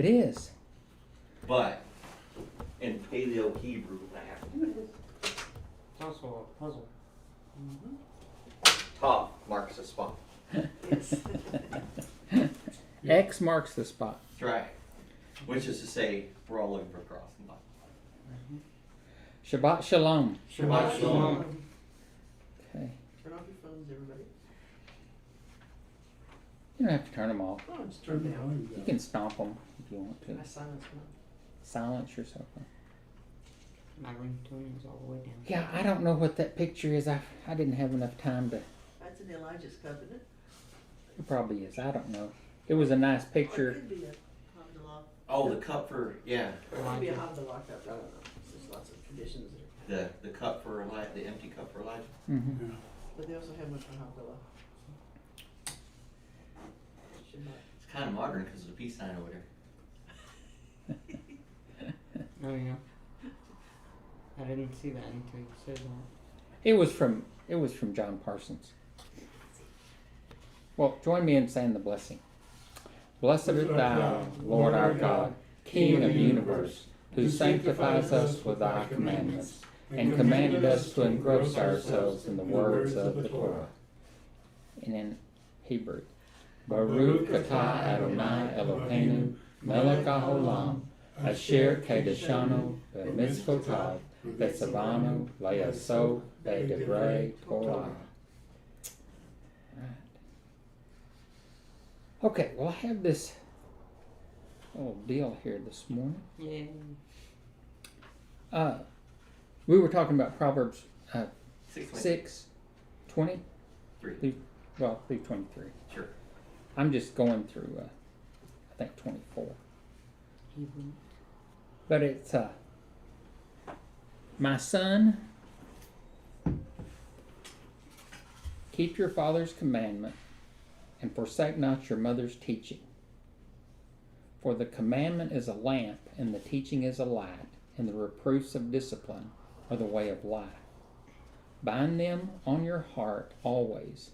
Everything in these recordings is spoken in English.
It is. But in Paleo Hebrew, It's also a puzzle. top marks a spot. Yes. X marks the spot. That's right. Which is to say, we're all looking for a cross in life. Shabbat shalom. Shabbat shalom. Okay. Turn off your phones, everybody. You don't have to turn them off. Oh, just turn them down. You can stomp them if you want to. I silence them. Silence yourself. My ringtone is all the way down. Yeah, I don't know what that picture is. I didn't have enough time to. That's in Elijah's cup, isn't it? It probably is. I don't know. It was a nice Or it picture. could be a Hamdalah. Oh, the cup for, yeah, It could be a Hamdalah cup. I don't know. There's lots of traditions there. the cup for Elijah, the empty cup for Elijah. Mm-hmm. But they also have one for Hamdalah. Shabbat. It's kind of modern because of the peace sign over there. Oh yeah. I didn't see that until you said that. It was from John Parsons. Well, join me in saying the blessing. Blessed art thou, Lord our God, King of the universe, who sanctifies us with thy commandments, and commanded us to engross ourselves in the words of the Torah. And in Hebrew, Baruch atah Adonai Eloheinu melech haolam, asher kedeshanu b'mitzvotav v'tzavanu la'asot b'divrei Torah. Okay, well, I have this little deal here this morning. Yay. We were talking about Proverbs 6:20. 6:20. 3. Well, through 23. Sure. I'm just going through, I think 24. Hebrew. But it's, my son, keep your father's commandment and forsake not your mother's teaching. For the commandment is a lamp, and the teaching is a light, and the reproofs of discipline are the way of life. Bind them on your heart always.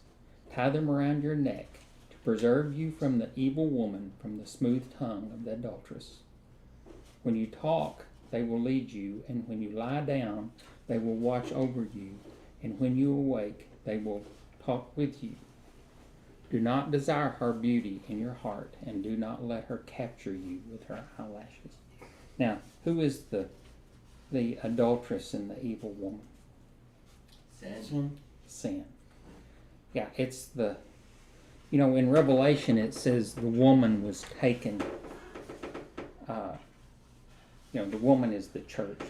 Tie them around your neck, to preserve you from the evil woman, from the smooth tongue of the adulteress. When you talk, they will lead you, and when you lie down, they will watch over you, and when you awake, they will talk with you. Do not desire her beauty in your heart, and do not let her capture you with her eyelashes. Now, who is the adulteress and the evil woman? Sin. Sin. Yeah, it's the, in Revelation it says the woman was taken, the woman is the church.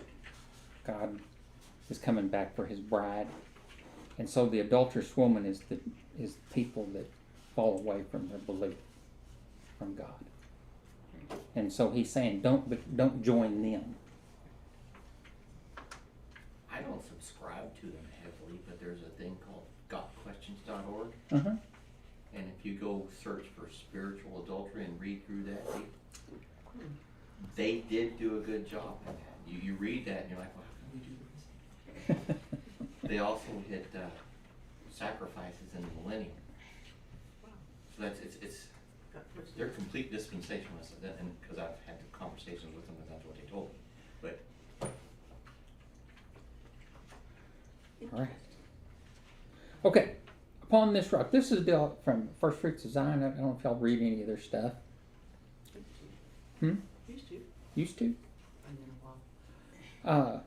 God is coming back for his bride. And so the adulterous woman is people that fall away from their belief from God. And so he's saying, don't join them. I don't subscribe to them heavily, but there's a thing called gotquestions.org. Uh-huh. And if you go search for spiritual adultery and read through that, they did do a good job in that. You read that and you're like, well, how can we do this? They also hit sacrifices in the millennium. So that's it's they're complete dispensationalists, and because I've had conversations with them, and that's what they told me. But All right. Okay. Upon this rock. This is built from First Fruits of Zion. I don't know if y'all read any of their stuff. Used to. Used to? And then a while.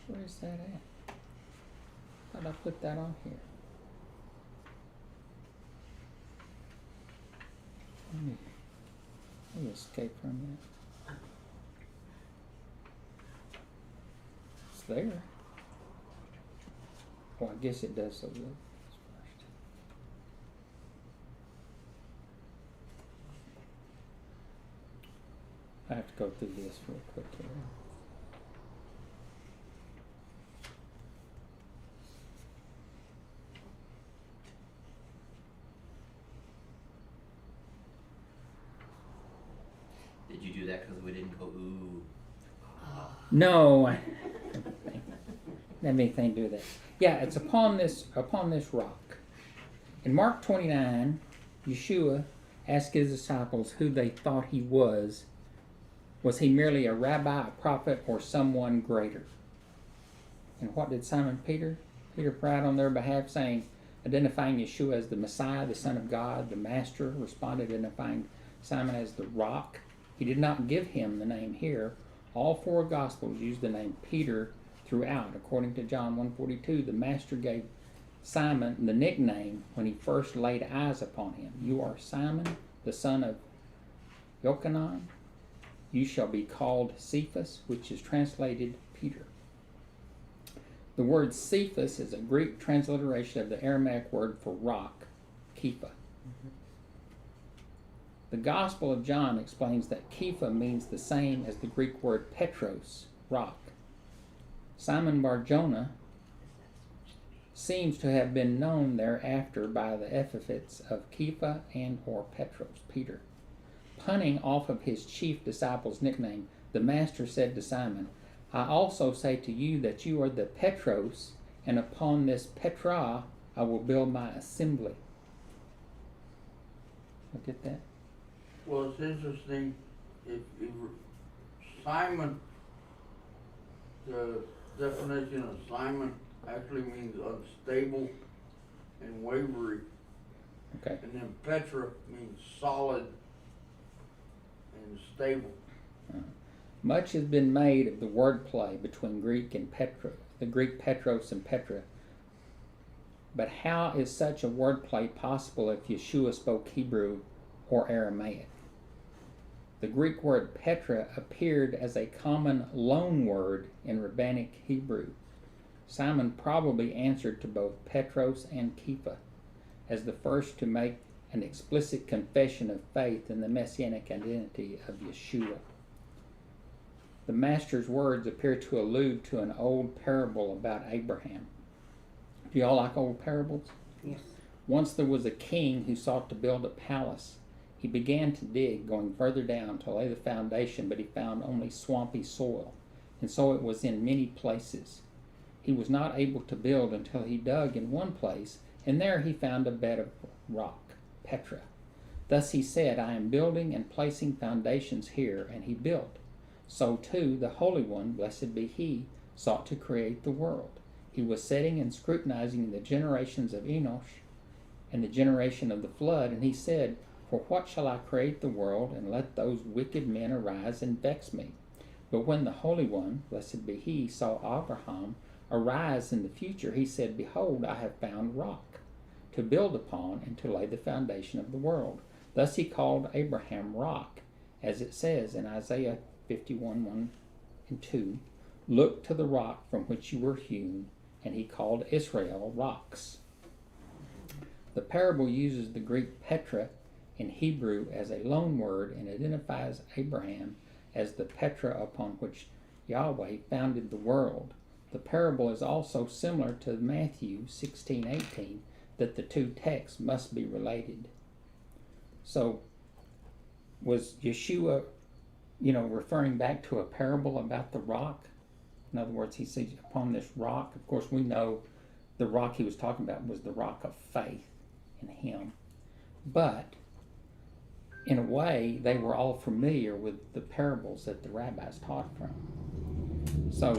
Where is that at? Thought I put that on here. Let me escape from that. It's there. Well, I guess it does so good. I have to go through this real quick here. did you do that because we didn't go ooh? No, I didn't have anything to do with that. Yeah, it's upon this rock. In Mark 29, Yeshua asked his disciples who they thought he was. Was he merely a rabbi, a prophet, or someone greater? And what did Simon Peter cried on their behalf, identifying Yeshua as the Messiah, the Son of God. The Master responded, identifying Simon as the rock. He did not give him the name here. All four Gospels use the name Peter throughout. According to John 1:42, the Master gave Simon the nickname when he first laid eyes upon him. You are Simon, the son of Yochanan. You shall be called Cephas, which is translated Peter. The word Cephas is a Greek transliteration of the Aramaic word for rock, Kepha. The Gospel of John explains that Kepha means the same as the Greek word Petros, rock. Simon Bar-Jonah seems to have been known thereafter by the epithets of Kepha and or Petros, Peter. Punning off of his chief disciple's nickname, the Master said to Simon, I also say to you that you are the Petros, and upon this Petra I will build my assembly. Look at that. Well, it's interesting, if Simon, the definition of Simon actually means unstable and wavery. Okay. And then Petra means solid and stable. Much has been made of the wordplay between Greek and Petra, the Greek Petros and Petra. But how is such a wordplay possible if Yeshua spoke Hebrew or Aramaic? The Greek word Petra appeared as a common loan word in Rabbinic Hebrew. Simon probably answered to both Petros and Kepha as the first to make an explicit confession of faith in the messianic identity of Yeshua. The Master's words appear to allude to an old parable about Abraham. Do y'all like old parables? Yes. Once there was a king who sought to build a palace. He began to dig, going further down to lay the foundation, but he found only swampy soil, and so it was in many places. He was not able to build until he dug in one place, and there he found a bed of rock, Petra. Thus he said, I am building and placing foundations here, and he built. So too the Holy One, blessed be he, sought to create the world. He was setting and scrutinizing the generations of Enosh and the generation of the flood, and he said, For what shall I create the world, and let those wicked men arise and vex me? But when the Holy One, blessed be he, saw Abraham arise in the future, he said, Behold, I have found rock to build upon and to lay the foundation of the world. Thus he called Abraham rock, as it says in Isaiah 51:1-2, Look to the rock from which you were hewn, and he called Israel rocks. The parable uses the Greek Petra in Hebrew as a loan word and identifies Abraham as the Petra upon which Yahweh founded the world. The parable is also similar to Matthew 16:18, that the two texts must be related. So, was Yeshua, referring back to a parable about the rock? In other words, he says, upon this rock. Of course, we know the rock he was talking about was the rock of faith in him. But, in a way, they were all familiar with the parables that the rabbis taught from. So,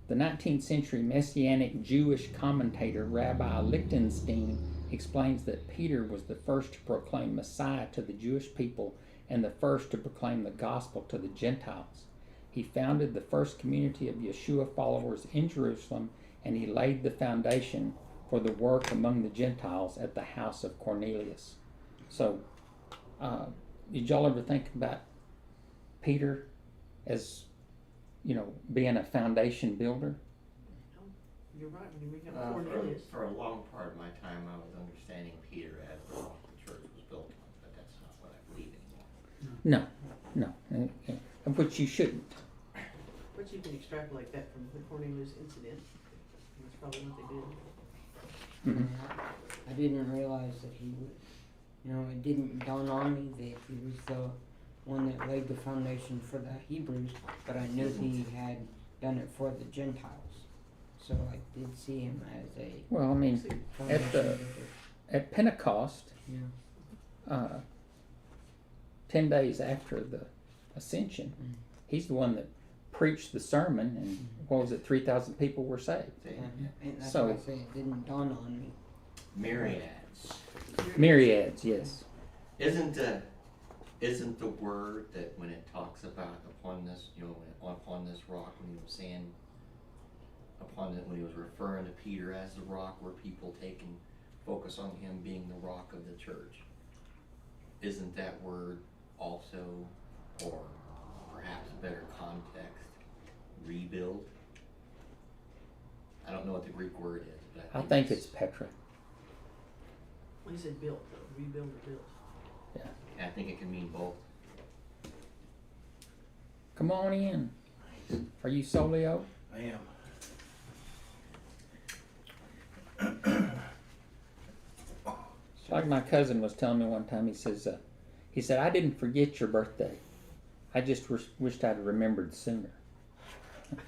the 19th century Messianic Jewish commentator Rabbi Lichtenstein explains that Peter was the first to proclaim Messiah to the Jewish people and the first to proclaim the gospel to the Gentiles. He founded the first community of Yeshua followers in Jerusalem, and he laid the foundation for the work among the Gentiles at the house of Cornelius. So, did y'all ever think about Peter as, being a foundation builder? You're right, when you read out Cornelius. For a long part of my time, I was understanding Peter as the rock the church was built on, but that's not what I believe anymore. No, of which you shouldn't. But you can extrapolate that from the Cornelius incident. That's probably what they did. Mm-hmm. I didn't realize that he would, it didn't dawn on me that he was the one that laid the foundation for the Hebrews, but I knew he had done it for the Gentiles. So I did see him as a Well, I mean, foundation builder. at Pentecost, Yeah. 10 days after the ascension, Mm. he's the one that preached the sermon, and what was it, 3,000 people were saved. Yeah. And that's So- why I say it didn't dawn on me. Myriads. Myriads, yes. Isn't the word that when it talks about upon this, upon this rock, when he was saying when he was referring to Peter as the rock, where people take and focus on him being the rock of the church? Isn't that word also, or perhaps a better context, rebuild? I don't know what the Greek word is, but I think it's Petra. Well, he said built though, rebuild or built. I think it can mean both. Come on in. Are you Solio? I am. Like my cousin was telling me one time, he said, I didn't forget your birthday. I just wished I'd remembered sooner.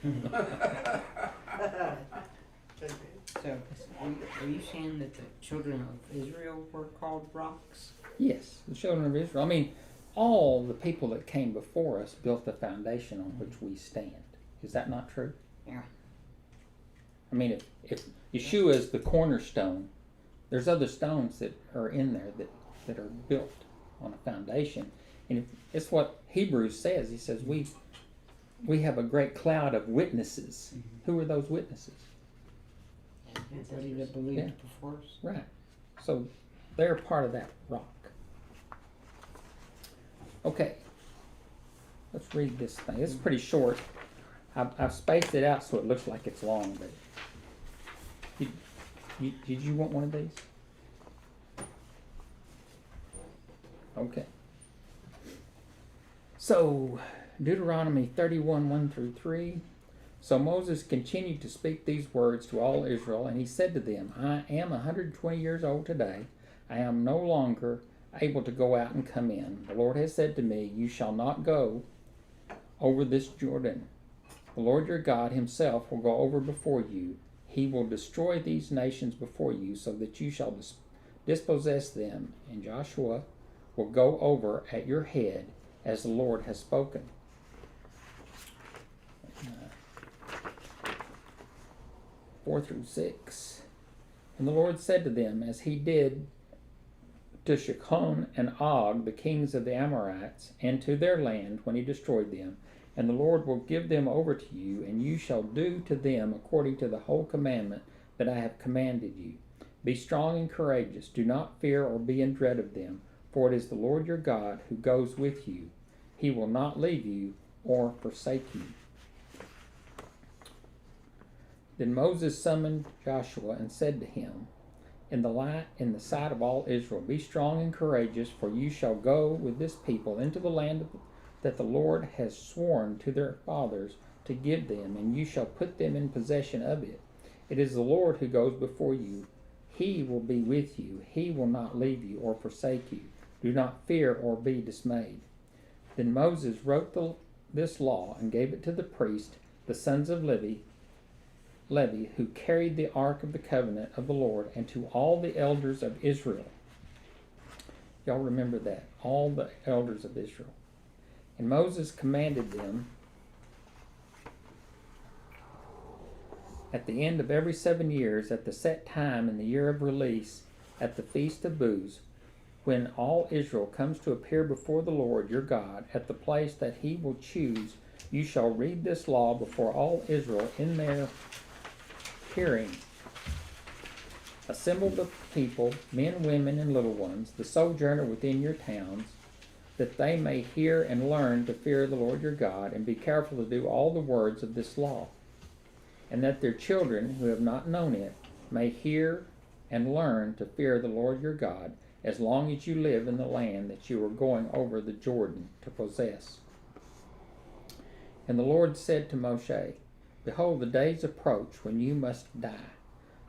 Okay. So, are you saying that the children of Israel were called rocks? Yes, the children of Israel. I mean, all the people that came before us built the foundation on which we stand. Is that not true? Yeah. I mean, if Yeshua is the cornerstone, there's other stones that are in there that are built on a foundation. And it's what Hebrews says. He says, we have a great cloud of witnesses. Mm-hmm. Who are those witnesses? Everybody that believed Yeah. before us. Right. So they're part of that rock. Okay. Let's read this thing. It's pretty short. I've spaced it out so it looks like it's long, but did you want one of these? Okay. So, Deuteronomy 31, 1 through 3. So Moses continued to speak these words to all Israel, and he said to them, I am 120 years old today. I am no longer able to go out and come in. The Lord has said to me, you shall not go over this Jordan. The Lord your God himself will go over before you. He will destroy these nations before you, so that you shall dispossess them, and Joshua will go over at your head, as the Lord has spoken. 4 through 6. And the Lord said to them, as he did to Shechon and Og, the kings of the Amorites, and to their land when he destroyed them, and the Lord will give them over to you, and you shall do to them according to the whole commandment that I have commanded you. Be strong and courageous. Do not fear or be in dread of them, for it is the Lord your God who goes with you. He will not leave you or forsake you. Then Moses summoned Joshua and said to him, in the sight of all Israel, be strong and courageous, for you shall go with this people into the land that the Lord has sworn to their fathers to give them, and you shall put them in possession of it. It is the Lord who goes before you. He will be with you. He will not leave you or forsake you. Do not fear or be dismayed. Then Moses wrote this law and gave it to the priests, the sons of Levi, who carried the ark of the covenant of the Lord, and to all the elders of Israel. Y'all remember that, all the elders of Israel. And Moses commanded them at the end of every 7 years, at the set time in the year of release, at the feast of booths, when all Israel comes to appear before the Lord your God at the place that he will choose, you shall read this law before all Israel in their hearing. Assemble the people, men, women, and little ones, the sojourner within your towns, that they may hear and learn to fear the Lord your God, and be careful to do all the words of this law, and that their children who have not known it may hear and learn to fear the Lord your God, as long as you live in the land that you are going over the Jordan to possess. And the Lord said to Moshe, behold, the days approach when you must die.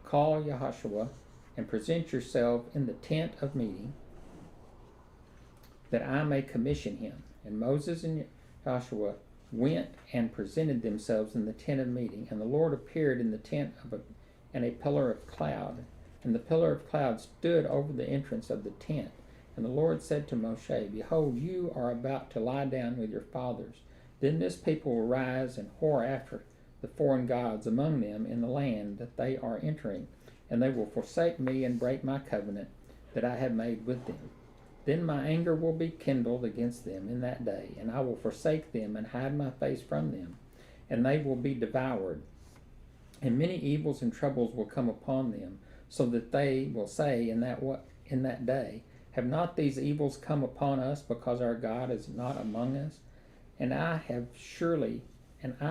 Call Yahushua and present yourself in the tent of meeting, that I may commission him. And Moses and Joshua went and presented themselves in the tent of meeting. And the Lord appeared in the tent in a pillar of cloud. And the pillar of cloud stood over the entrance of the tent. And the Lord said to Moshe, Behold, you are about to lie down with your fathers. Then this people will rise and whore after the foreign gods among them in the land that they are entering, and they will forsake me and break my covenant that I have made with them. Then my anger will be kindled against them in that day, and I will forsake them and hide my face from them, and they will be devoured. And many evils and troubles will come upon them, so that they will say in that day, Have not these evils come upon us because our God is not among us? And I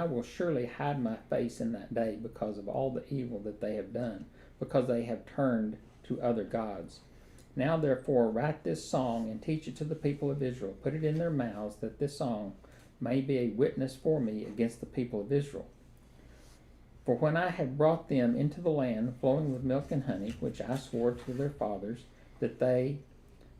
will surely hide my face in that day because of all the evil that they have done, because they have turned to other gods. Now therefore write this song and teach it to the people of Israel. Put it in their mouths, that this song may be a witness for me against the people of Israel. For when I have brought them into the land flowing with milk and honey, which I swore to their fathers, that they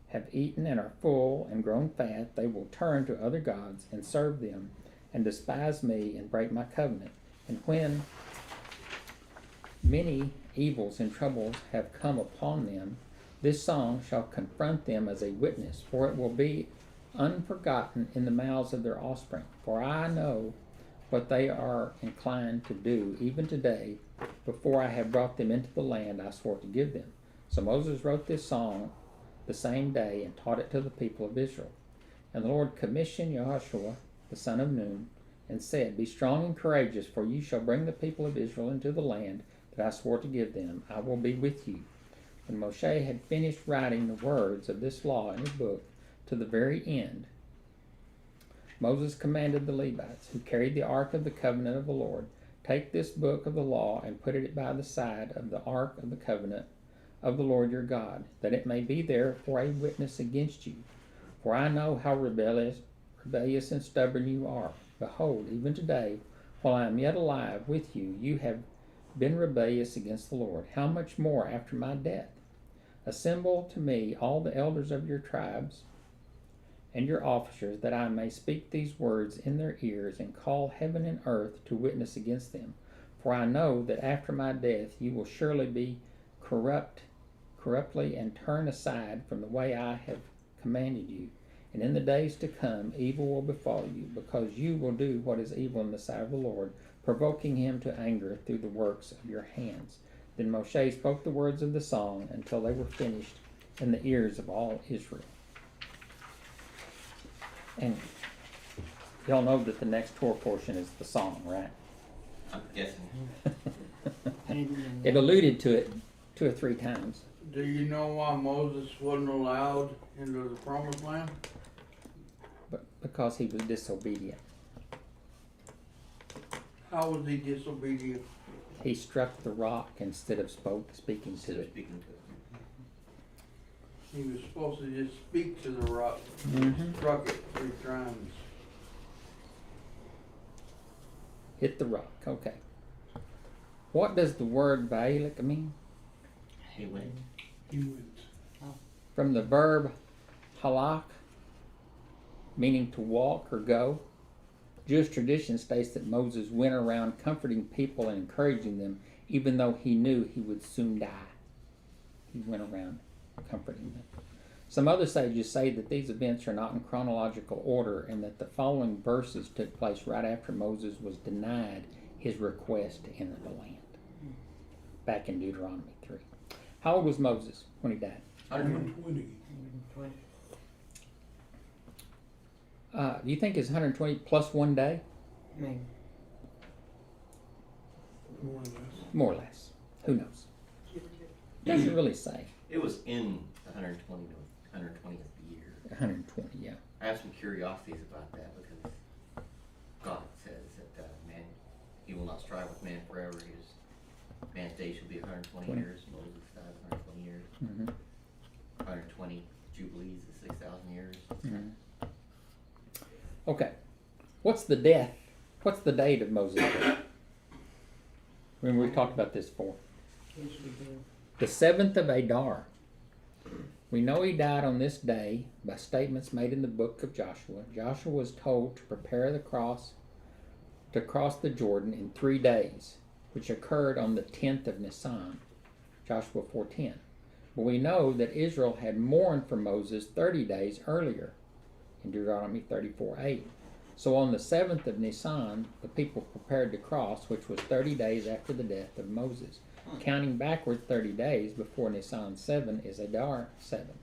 have eaten and are full and grown fat, they will turn to other gods and serve them, and despise me and break my covenant. And when many evils and troubles have come upon them, this song shall confront them as a witness, for it will be unforgotten in the mouths of their offspring. For I know what they are inclined to do, even today, before I have brought them into the land I swore to give them. So Moses wrote this song the same day and taught it to the people of Israel. And the Lord commissioned Joshua, the son of Nun, and said, Be strong and courageous, for you shall bring the people of Israel into the land that I swore to give them. I will be with you. When Moshe had finished writing the words of this law in his book to the very end, Moses commanded the Levites, who carried the ark of the covenant of the Lord, Take this book of the law and put it by the side of the ark of the covenant of the Lord your God, that it may be there for a witness against you. For I know how rebellious and stubborn you are. Behold, even today, while I am yet alive with you, you have been rebellious against the Lord. How much more after my death? Assemble to me all the elders of your tribes and your officers, that I may speak these words in their ears, and call heaven and earth to witness against them. For I know that after my death you will surely be corruptly and turn aside from the way I have commanded you. And in the days to come evil will befall you, because you will do what is evil in the sight of the Lord, provoking him to anger through the works of your hands. Then Moshe spoke the words of the song until they were finished in the ears of all Israel. And y'all know that the next Torah portion is the song, right? I'm guessing. I didn't know It that. alluded to it 2 or 3 times. Do you know why Moses wasn't allowed into the promised land? But because he was disobedient. How was he disobedient? He struck the rock instead of speaking to Instead of it. speaking to it. He was supposed to just speak to the rock. Mhm. Struck it 3 times. Hit the rock. Okay. What does the word Baalik mean? He went. From the verb halak, meaning to walk or go. Jewish tradition states that Moses went around comforting people and encouraging them, even though he knew he would soon die. He went around comforting them. Some other sages say that these events are not in chronological order, and that the following verses took place right after Moses was denied his request to enter the land. Back in Deuteronomy 3. How old was Moses when he died? 120. 120. Do you think it's 120 plus 1 day? Maybe. More or less. Who knows? Give or take. Doesn't really say. It was in the 120th year. 120, yeah. I have some curiosities about that because God says that man, he will not strive with man forever. Man's days shall be 120 20. years. Moses died 120 years. Mm-hmm. 120 jubilees is 6,000 years. Mm-hmm. Okay. What's the date of Moses' death? Remember we talked about this before. Yes, we do. The 7th of Adar. We know he died on this day by statements made in the book of Joshua. Joshua was told to prepare the cross to cross the Jordan in 3 days, which occurred on the 10th of Nisan, Joshua 4:10. But we know that Israel had mourned for Moses 30 days earlier, in Deuteronomy 34:8. So on the 7th of Nisan, the people prepared to cross, which was 30 days after the death of Moses. Counting backward 30 days before Nisan 7 is Adar 7,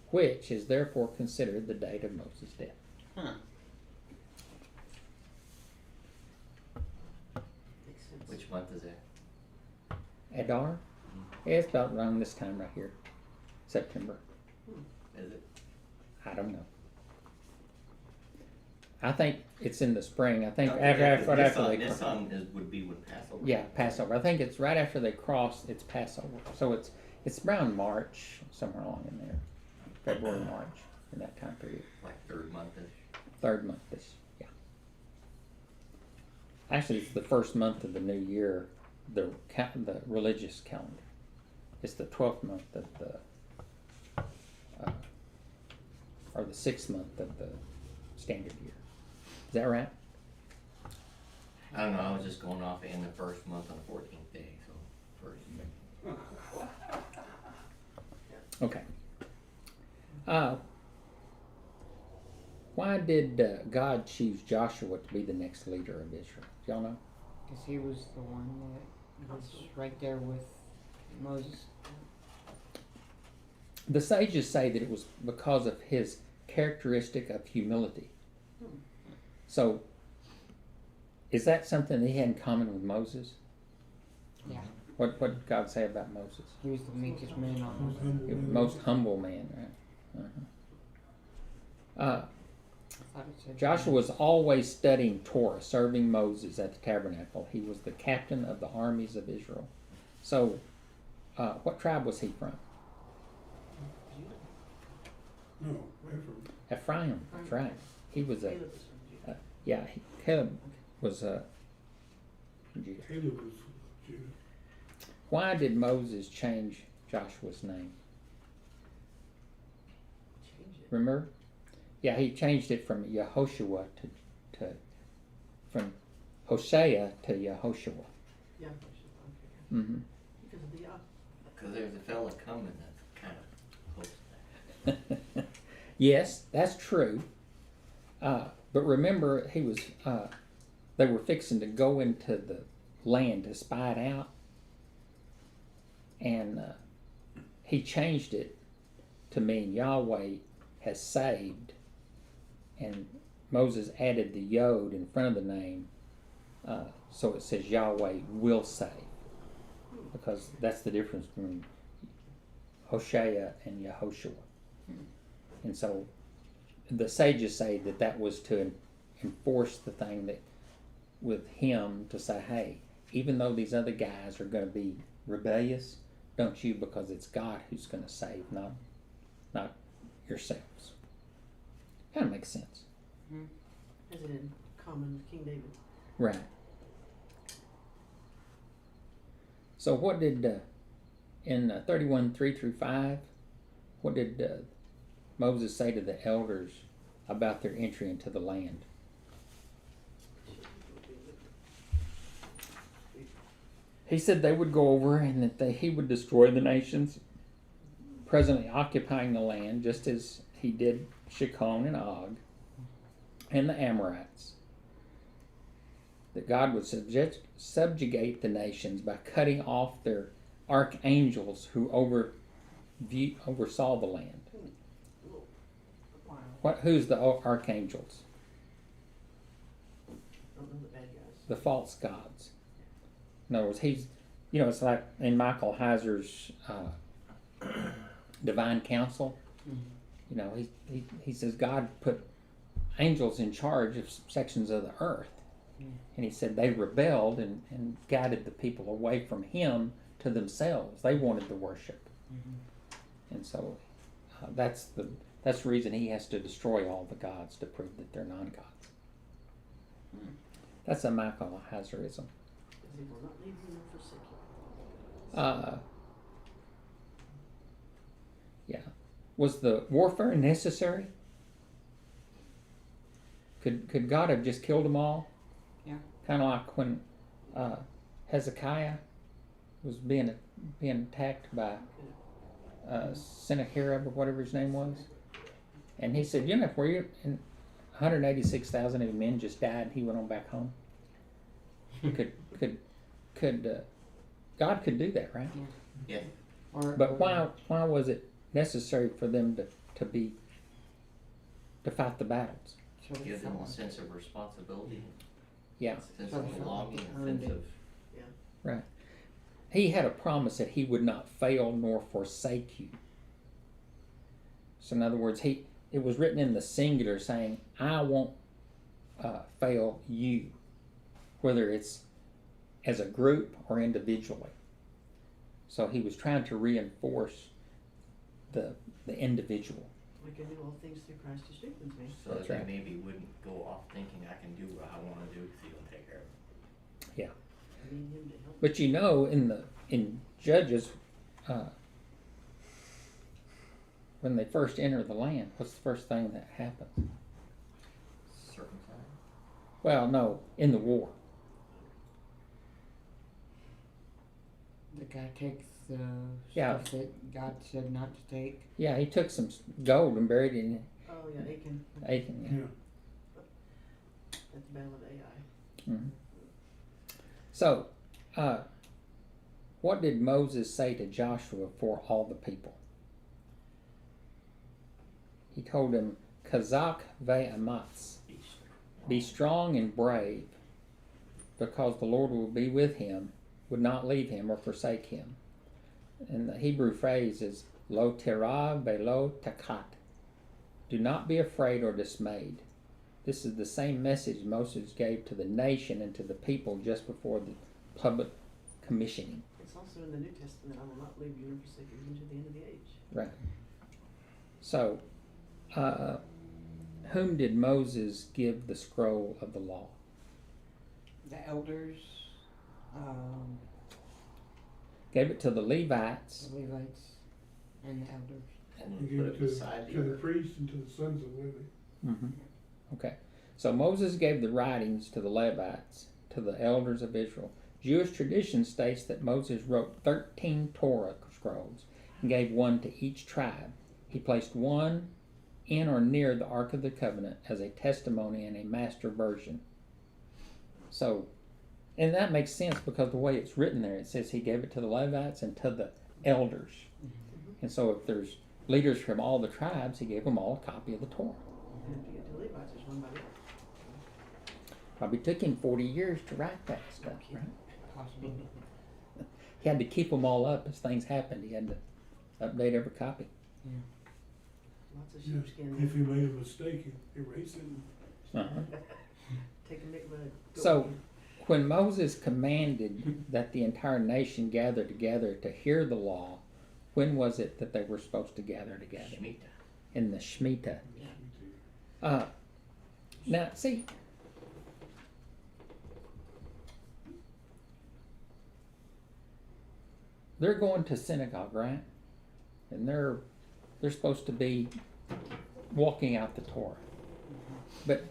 which is therefore considered the date of Moses' death. Huh. Makes sense. Which month is that? Adar? Yeah, it's about around this time right here, September. Is it? I don't know. I think it's in the spring. I think Okay, after yeah, 'cause after they Nisan would be when Passover. yeah, Passover. I think it's right after they cross. It's Passover, so it's around March, somewhere along in there, February, March, in that time period. Like third month-ish. Third month this, yeah. Actually, it's the first month of the new year, the religious calendar. It's the 12th month of the, or the 6th month of the standard year. Is that right? I don't know, I was just going off in the first month on the 14th day, so first. Okay. Why did God choose Joshua to be the next leader of Israel? Do y'all know? Because he was the one that was right there with Moses. The sages say that it was because of his characteristic of humility. So, is that something that he had in common with Moses? Yeah. What did God say about Moses? He was the meekest man on earth. He was the most humble man, right? I thought it said Joshua was always studying Torah, serving Moses at the tabernacle. He was the captain of the armies of Israel. So, what tribe was he from? No, where from? Ephraim. That's right. He was a Caleb was from Judah. Caleb was a Judah. Caleb was Judah. Why did Moses change Joshua's name? Change it. Remember? Yeah, he changed it from Yehoshua to from Hosea to Yehoshua. Yeah, okay. Mm-hmm. Because of the Yah. Because there's a fella coming that's kind of close to that. Yes, that's true. But remember, he was. They were fixing to go into the land to spy it out, and he changed it to mean Yahweh has saved, and Moses added the yod in front of the name, so it says Yahweh will save, because that's the difference between Hosea and Yehoshua. And so the sages say that that was to enforce the thing that with him to say, hey, even though these other guys are going to be rebellious, don't you, because it's God who's going to save, not yourselves. Kind of makes sense. Has it in common with King David? Right. So what did, in 31:3-5, what did Moses say to the elders about their entry into the land? He said they would go over and that he would destroy the nations presently occupying the land, just as he did Shechem and Og and the Amorites. That God would subjugate the nations by cutting off their archangels who oversaw the land. Wow. Who's the archangels? Don't know the bad guys. The false gods. In other words, it's like in Michael Heiser's Divine Council. He says God put angels in charge of sections of the earth. And he said they rebelled and guided the people away from him to themselves. They wanted the worship. And so that's the reason he has to destroy all the gods to prove that they're non-gods. That's a Michael Heiserism. They will not leave you nor forsake you. Yeah. Was the warfare necessary? Could God have just killed them all? Yeah. Kind of like when Hezekiah was being attacked by Sennacherib or whatever his name was, and he said, "You know, where you and 186,000 of his men just died. He went on back home." Could God could do that, right? Yeah. But why was it necessary for them to fight the battles? Give them a sense of responsibility, Yeah, a sense So of they belonging, felt a like they sense earned of, right. He had a promise that he would not fail nor forsake you. So in other words, it was written in the singular, saying, "I won't fail you," whether it's as a group or individually. So he was trying to reinforce the individual. I can do all things through Christ who strengthens me. so That's that right. they maybe wouldn't go off thinking I can do what I wanna do, cause he'll take care of it. I need him to help. But you know, in Judges, when they first enter the land, what's the first thing that happens? Circumcised. Well, no, in the war. The guy takes the Yeah. stuff that God said not to take. Yeah, he took some gold and buried it in Oh, yeah, Achan, Achan. Yeah. at the Battle of Ai. Mhm. So, what did Moses say to Joshua for all the people? He told him, "Kazak ve'amatz, be strong and brave, because the Lord will be with him, would not leave him or forsake him." And the Hebrew phrase is lo terah ve'lo takat. Do not be afraid or dismayed. This is the same message Moses gave to the nation and to the people just before the public commissioning. It's also in the New Testament, I will not leave you nor forsake you even to the end of the age. Right. So, whom did Moses give the scroll of the law? The elders, Gave it to the Levites. the Levites, and the elders. And He then gave put it it to, beside to the the, priests and to the sons of Levi. Mm-hmm. Okay. So Moses gave the writings to the Levites, to the elders of Israel. Jewish tradition states that Moses wrote 13 Torah scrolls and gave one to each tribe. He placed one in or near the Ark of the Covenant as a testimony and a master version. So, and that makes sense because the way it's written there, it says he gave it to the Levites and to the elders. And so if there's leaders from all the tribes, he gave them all a copy of the Torah. And if you get to Levites, there's one by the Probably took him 40 years to write that stuff, right? Possibly. He had to keep them all up as things happened. He had to update every copy. lots of Yeah. sheepskin. If he made a mistake, he erase it. Uh-huh. Take a goat So, meat. when Moses commanded that the entire nation gather together to hear the law, when was it that they were supposed to gather together? Shemitah. In the Shemitah. Now, see, they're going to synagogue, right? And they're supposed to be walking out the Torah. But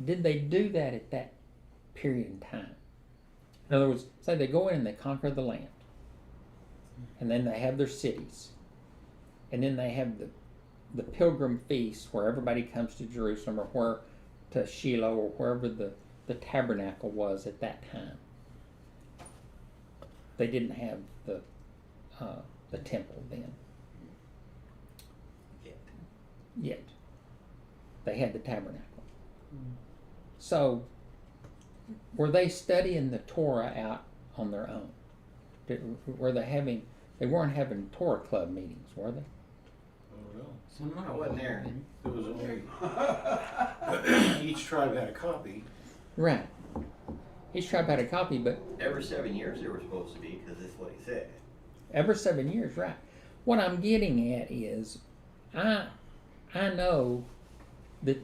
did they do that at that period in time? In other words, say they go in and they conquer the land, and then they have their cities, and then they have the pilgrim feast where everybody comes to Jerusalem or where to Shiloh or wherever the tabernacle was at that time. They didn't have the temple then yet. They had the tabernacle. So were they studying the Torah out on their own? They weren't having Torah club meetings, were they? Oh, no. Some I wasn't there. There was only, each tribe had a copy. Right. Each tribe had a copy, but Every 7 years they were supposed to be, because that's what he said. every 7 years, right. What I'm getting at is, I know that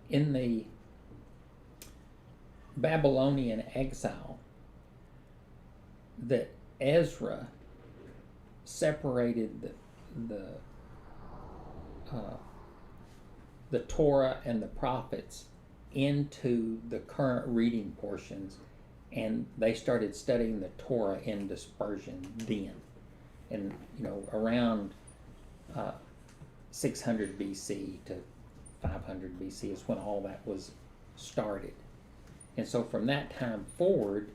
in the Babylonian exile, that Ezra separated the Torah and the prophets into the current reading portions, and they started studying the Torah in dispersion then. And, around 600 BC to 500 BC is when all that was started. And so from that time forward,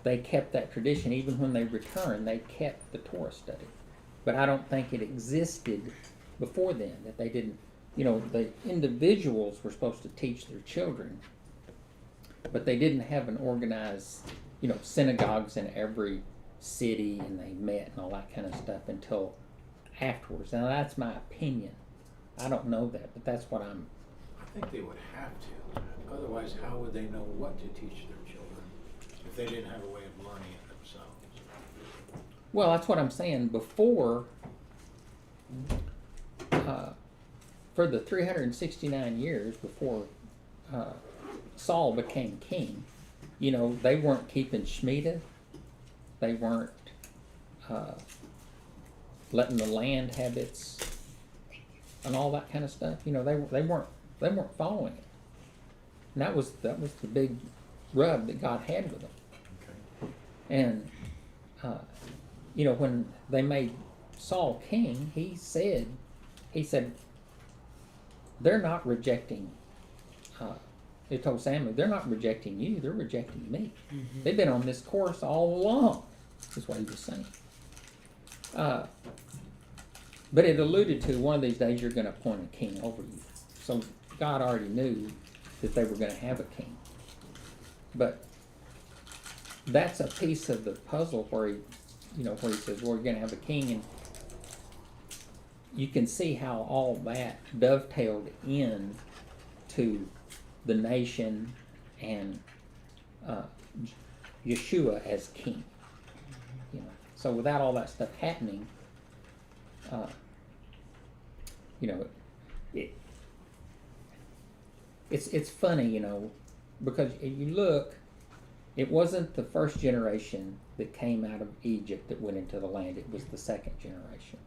they kept that tradition. Even when they returned, they kept the Torah study. But I don't think it existed before then, that they didn't, the individuals were supposed to teach their children, but they didn't have an organized, synagogues in every city, and they met and all that kind of stuff until afterwards. Now that's my opinion. I don't know that, but that's what I'm. I think they would have to. Otherwise, how would they know what to teach their children if they didn't have a way of learning it themselves? Well, that's what I'm saying. Before, for the 369 years before Saul became king, they weren't keeping Shemitah. They weren't letting the land have its and all that kind of stuff. They weren't following it. And that was the big rub that God had with them. Okay. And when they made Saul king, he said, they're not rejecting. He told Samuel, they're not rejecting you, they're rejecting me. Mm-hmm. They've been on this course all along. Is what he was saying. But it alluded to one of these days you're going to appoint a king over you. So God already knew that they were going to have a king. But that's a piece of the puzzle where he says, well, you're going to have a king, and you can see how all that dovetailed in to the nation and Yeshua as king. So without all that stuff happening, it's funny, because you look, it wasn't the first generation that came out of Egypt that went into the land, it was the second generation.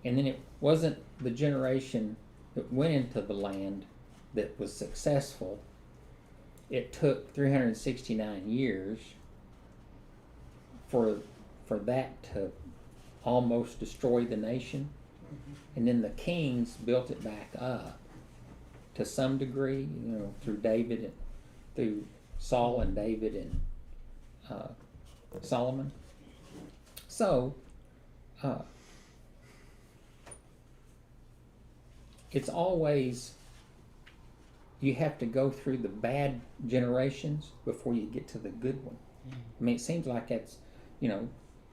And then it wasn't the generation that went into the land that was successful. It took 369 years for that to almost destroy the nation. And then the kings built it back up to some degree, through David and through Saul and David and Solomon. So it's always, you have to go through the bad generations before you get to the good one. I mean, it seems like that's,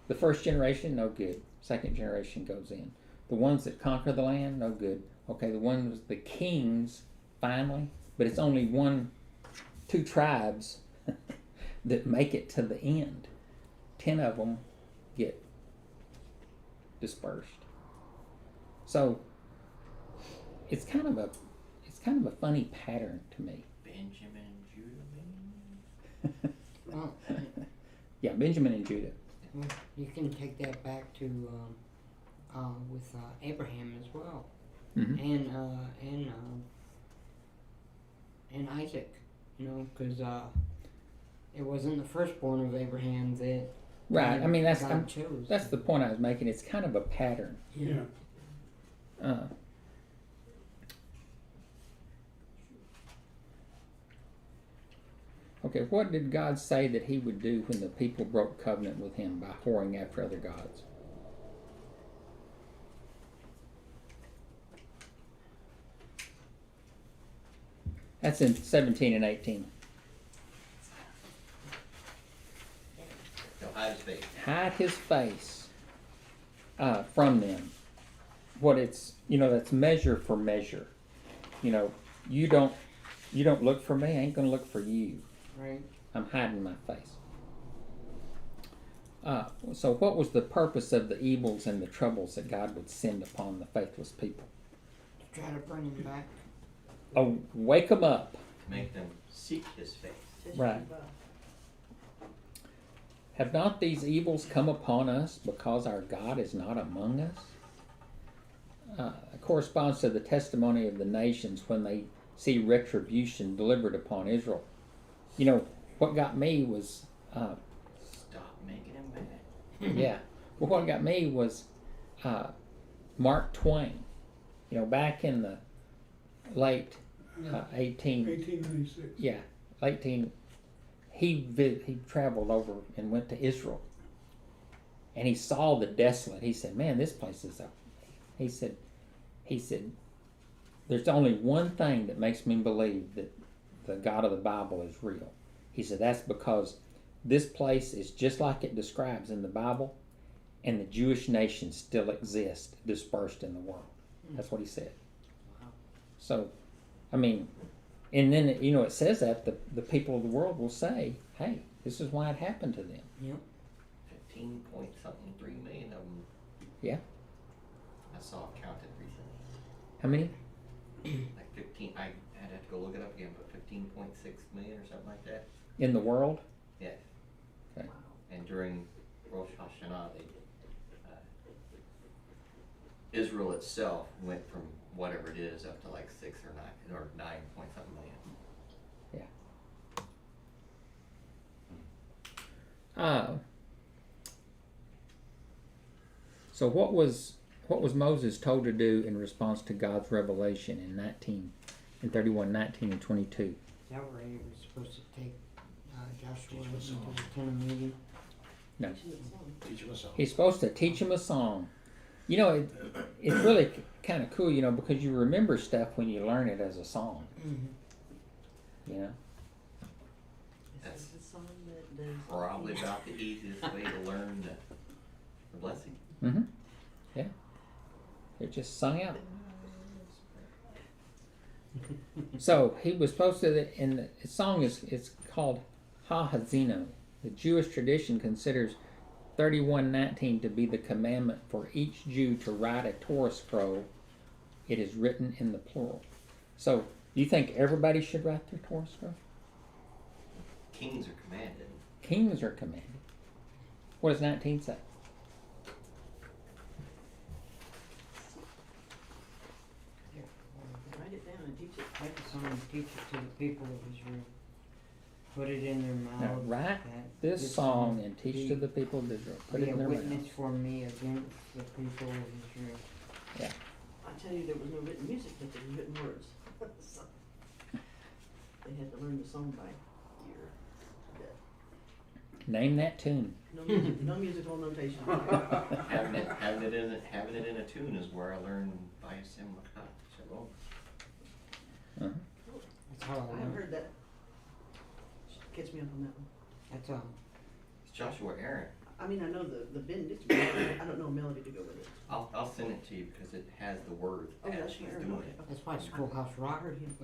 the first generation, no good. Second generation goes in. The ones that conquer the land, no good. Okay, the kings, finally, but it's only 2 tribes that make it to the end. 10 of them get dispersed. So it's kind of a funny pattern to me. Benjamin and Judah, maybe? Well, Yeah, Benjamin and Judah. you can take that back to with Abraham as well, Mm-hmm. and Isaac, because it wasn't the firstborn of Abraham that Right. I mean, God chose. that's the point I was making. It's kind of a pattern. Yeah. Okay, what did God say that he would do when the people broke covenant with him by whoring after other gods? That's in 17 and 18. No, hide his face. Hide his face from them. What it's, that's measure for measure. You don't look for me, I ain't gonna look for you. Right. I'm hiding my face. So what was the purpose of the evils and the troubles that God would send upon the faithless people? To try to bring him back. Oh, wake them up. To make them seek his face. Right. Have not these evils come upon us because our God is not among us? It corresponds to the testimony of the nations when they see retribution delivered upon Israel. You know, what got me was, Stop making him mad. yeah, well, what got me was Mark Twain. You know, back in the late 1896. yeah, 18, he traveled over and went to Israel. And he saw the desolate. He said, man, this place is he said, there's only one thing that makes me believe that the God of the Bible is real. He said, that's because this place is just like it describes in the Bible, and the Jewish nation still exists dispersed in the world. That's what he said. Wow. So, I mean, and then, you know, it says that the people of the world will say, hey, this is why it happened to them. Yep. 15 point something, 3 million of them. Yeah. I saw it counted recently. How many? Like 15, I'd have to go look it up again, but 15.6 million or something like that. In the world? Yes. Okay. And during Rosh Hashanah, Israel itself went from whatever it is up to like 6 or 9 point something million. So what was Moses told to do in response to God's revelation in 31, 19, and 22? Is that where he was supposed to take Joshua Teach him a into song. the tent of meeting? No. Teach him a song. He's supposed to teach him a song. You know, it's really kind of cool, you know, because you remember stuff when you learn it as a song. Mm-hmm. You know? That's Is this the song that does? Probably about the easiest way to learn the blessing. Mm-hmm. Yeah. It just sung out. So he was supposed to, and the song it's called Ha Hazino. The Jewish tradition considers 31:19 to be the commandment for each Jew to write a Torah scroll. It is written in the plural. So, do you think everybody should write their Torah scroll? Kings are commanded. Kings are commanded. What does 19 say? Write it down and teach it. Write the song and teach it to the people of Israel. Put it in their Now, mouths. write that this song and teach to the people of Israel. Put be it in a their witness mouth. for me against the people of Israel. I tell you, there was no written music, but there were written words. So, they had to learn the song by ear. Name that tune. No musical notation. having it in a tune is where I learned by Sim Lakat. Shalom. Uh-huh. That's how I I haven't learned. heard that. Catch me up on that one. That's It's Joshua Aaron. I mean, I know the bend it, but I don't know a melody to go with it. I'll send it to you because it has the words Oh, as that's she's Aaron, doing okay. it. That's why Schoolhouse I Rock heard him.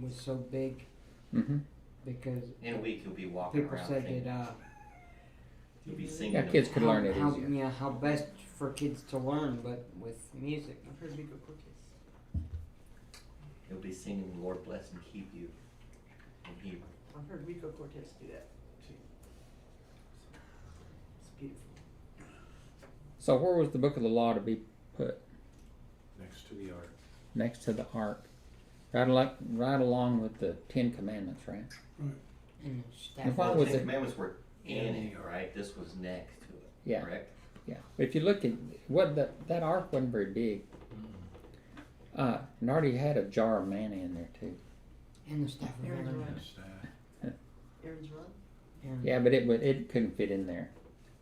was so big, Mm-hmm. because In a week you'll be walking people around said singing. that You'll be singing. Yeah, the- kids could learn it how, easier. yeah, how best for kids to learn, but with music. I've heard Rico Cortez. You'll be singing "Lord bless and keep you" in Hebrew. I've heard Rico Cortez do that too. It's beautiful. So where was the book of the law to be put? Next to the ark. Next to the ark. Right along with the 10 Commandments, right? And staff. And why Well, was the Ten it- Commandments were in In it, the ark. right? This was next to it. Yeah. Correct. Yeah. But if you look at that ark wasn't very big. And already had a jar of manna in there too. And the staff of Aaron's Aaron. right. And staff. Aaron's rod? Aaron. Yeah, but it couldn't fit in there.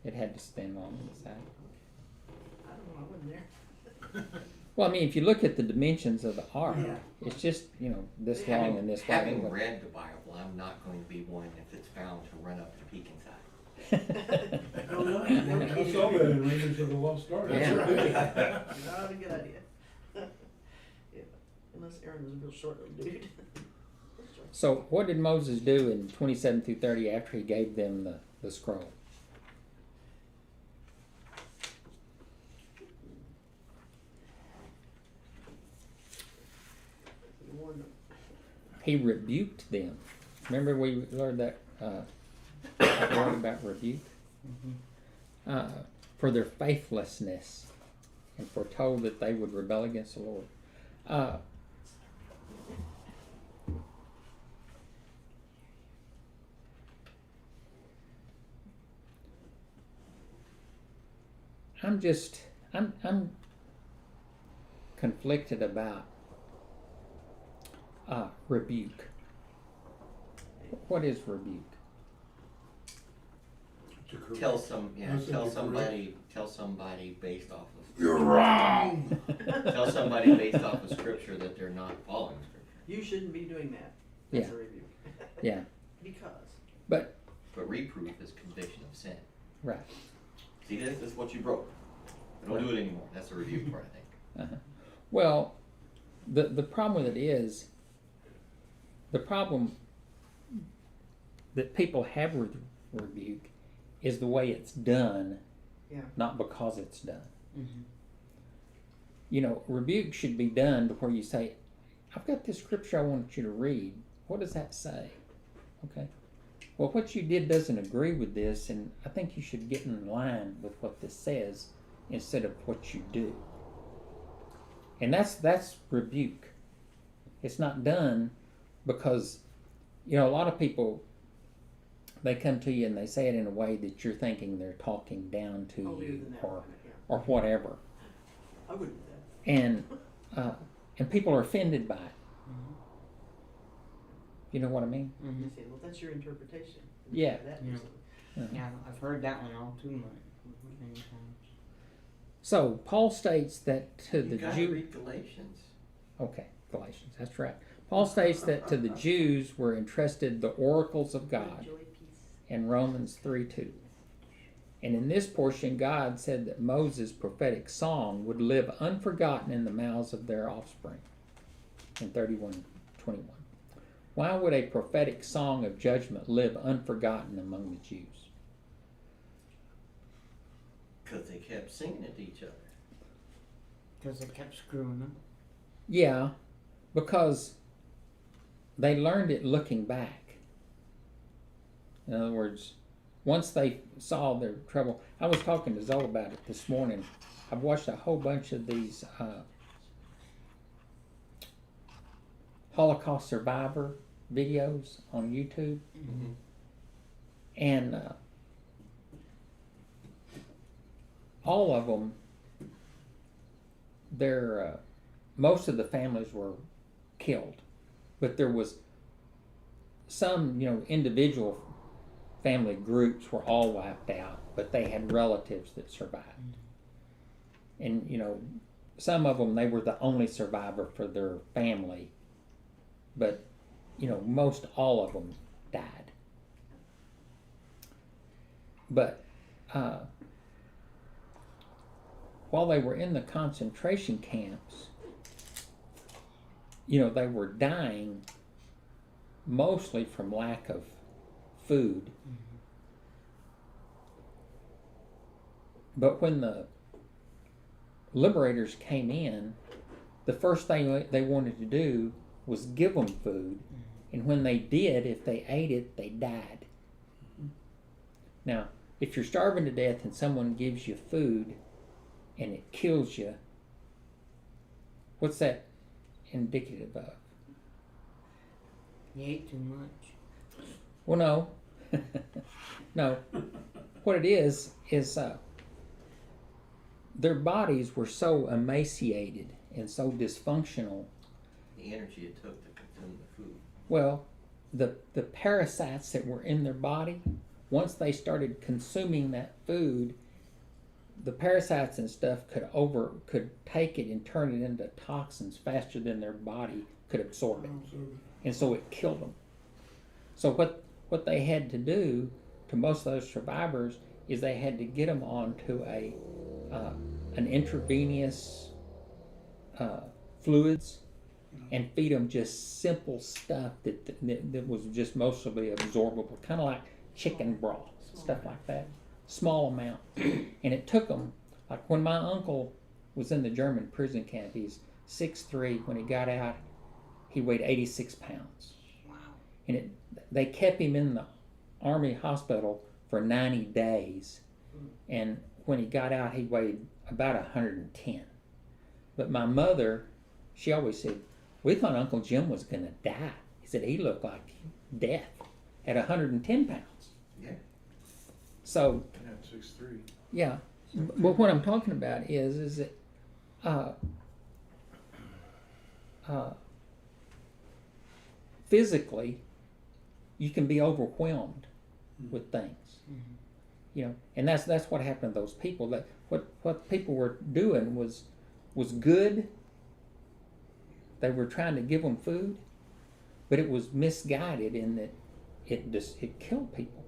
It had to stand along the side. I don't know, I wasn't there. Well, I mean, if you look at the dimensions of the ark, Yeah. it's just, you know, this Having- long and this Having wide. read the Bible, I'm not going to be one if it's found to run up and peek inside. Oh, no, I saw that in Raiders of the Lost Ark. Yeah. Not a good idea. Yeah, unless Aaron was a real short little dude. So what did Moses do in 27 through 30 after he gave them the scroll? He warned them. He rebuked them. Remember we learned that word about rebuke? For their faithlessness, and foretold that they would rebel against the Lord. I'm conflicted about rebuke. What is rebuke? To correct. Tell some, yeah, I said tell to somebody based off of. You're wrong. Tell somebody based off of scripture that they're not following scripture. You shouldn't be doing that. That's Yeah. a review. Yeah, Because. but But reproof is conviction of sin. right. See, this is what you broke. Don't do it anymore. That's the review part, I think. Uh-huh. Well, the problem with it is the problem that people have with rebuke is the way it's done, Yeah. not because it's done. Mm-hmm. You know, rebuke should be done to where you say, I've got this scripture I want you to read. What does that say? Okay. Well, what you did doesn't agree with this, and I think you should get in line with what this says instead of what you do. And that's rebuke. It's not done because, you know, a lot of people, they come to you and they say it in a way that you're thinking they're talking down to Holier you than thou, or yeah. or whatever. I wouldn't do that. And people are offended by it. Mm-hmm. You know what I mean? Mm-hmm. You say, well, that's your interpretation. Yeah. That Yeah. person. Yeah, I've heard that one all too much. Many times. So Paul states that to You the gotta Jew. read Galatians. Okay, Galatians. That's right. Paul states that to the Jews were entrusted the oracles of God Joy, peace. in Romans 3:2. And in this portion, God said that Moses' prophetic song would live unforgotten in the mouths of their offspring in 31:21. Why would a prophetic song of judgment live unforgotten among the Jews? Because they kept singing it to each other. Because they kept screwing up. Yeah, because they learned it looking back. In other words, once they saw their trouble, I was talking to Zoe about it this morning. I've watched a whole bunch of these Holocaust survivor videos on YouTube, Mm-hmm. and all of them, their most of the families were killed, but there was some, you know, individual family groups were all wiped out, but they had relatives that survived. And, you know, some of them, they were the only survivor for their family, but, you know, most all of them died. But while they were in the concentration camps, you know, they were dying mostly from lack of food. Mm-hmm. But when the liberators came in, the first thing they wanted to do was give them food. And when they did, if they ate it, they died. Now, if you're starving to death and someone gives you food and it kills you, what's that indicative of? You ate too much. Well, no. No. What it is their bodies were so emaciated and so dysfunctional. The energy it took to consume the food. Well, the parasites that were in their body, once they started consuming that food, the parasites and stuff could take it and turn it into toxins faster than their body could absorb it. And so it killed them. So what they had to do to most of those survivors is they had to get them onto an intravenous fluids and feed them just simple stuff that was just mostly absorbable, kind of like chicken broth, stuff like that, small amount. And it took them, like when my uncle was in the German prison camp, he's 6'3". When he got out, he weighed 86 pounds. Wow. And they kept him in the army hospital for 90 days. And when he got out, he weighed about 110. But my mother, she always said, we thought Uncle Jim was going to die. He said he looked like death at 110 pounds. Yeah. So, Yeah, 6'3". yeah. But what I'm talking about is that physically, you can be overwhelmed with things. You know, and that's what happened to those people. That what people were doing was good. They were trying to give them food, but it was misguided in that it killed people.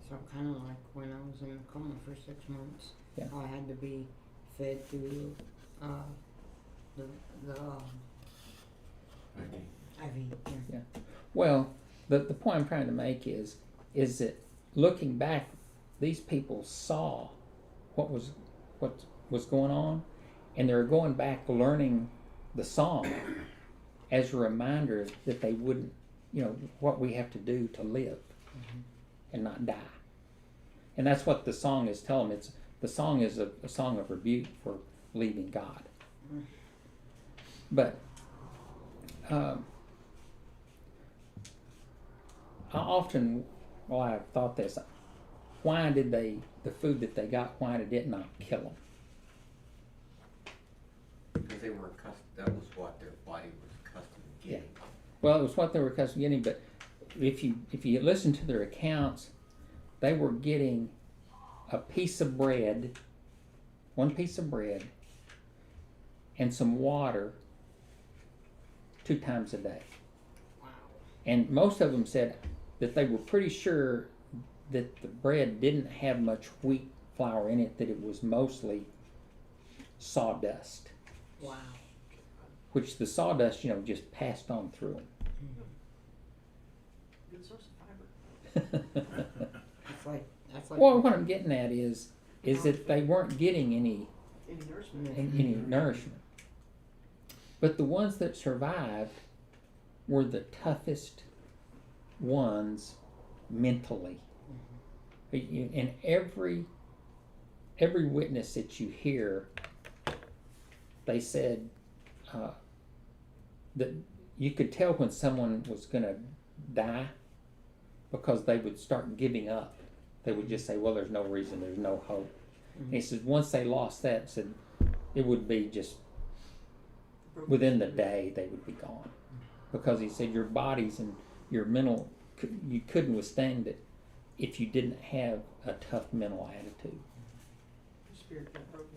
So kind of like when I was in a coma for 6 months, Yeah. I had to be fed through the IV. Yeah. Well, the point I'm trying to make is that looking back, these people saw what was going on, and they're going back learning the song as a reminder that they wouldn't, you know, what we have to do to live and not die. And that's what the song is telling them. The song is a song of rebuke for leaving God. But I often, I've thought this: why did the food that they got, why did it not kill them? Because they were accustomed, that was what their body was accustomed to getting. Well, it was what they were accustomed to getting, but if you listen to their accounts, they were getting a piece of bread, one piece of bread, and some water 2 times a day. Wow. And most of them said that they were pretty sure that the bread didn't have much wheat flour in it, that it was mostly sawdust, Wow. which the sawdust, you know, just passed on through them. Good source of fiber. That's like. Well, what I'm getting at is that they weren't getting any Any nourishment. any nourishment. But the ones that survived were the toughest ones mentally. And every witness that you hear, they said that you could tell when someone was going to die because they would start giving up. They would just say, well, there's no reason, there's no hope. And he said once they lost that, said it would be just within the day they would be gone. Because he said your bodies and your mental, you couldn't withstand it if you didn't have a tough mental attitude. The spirit got broken.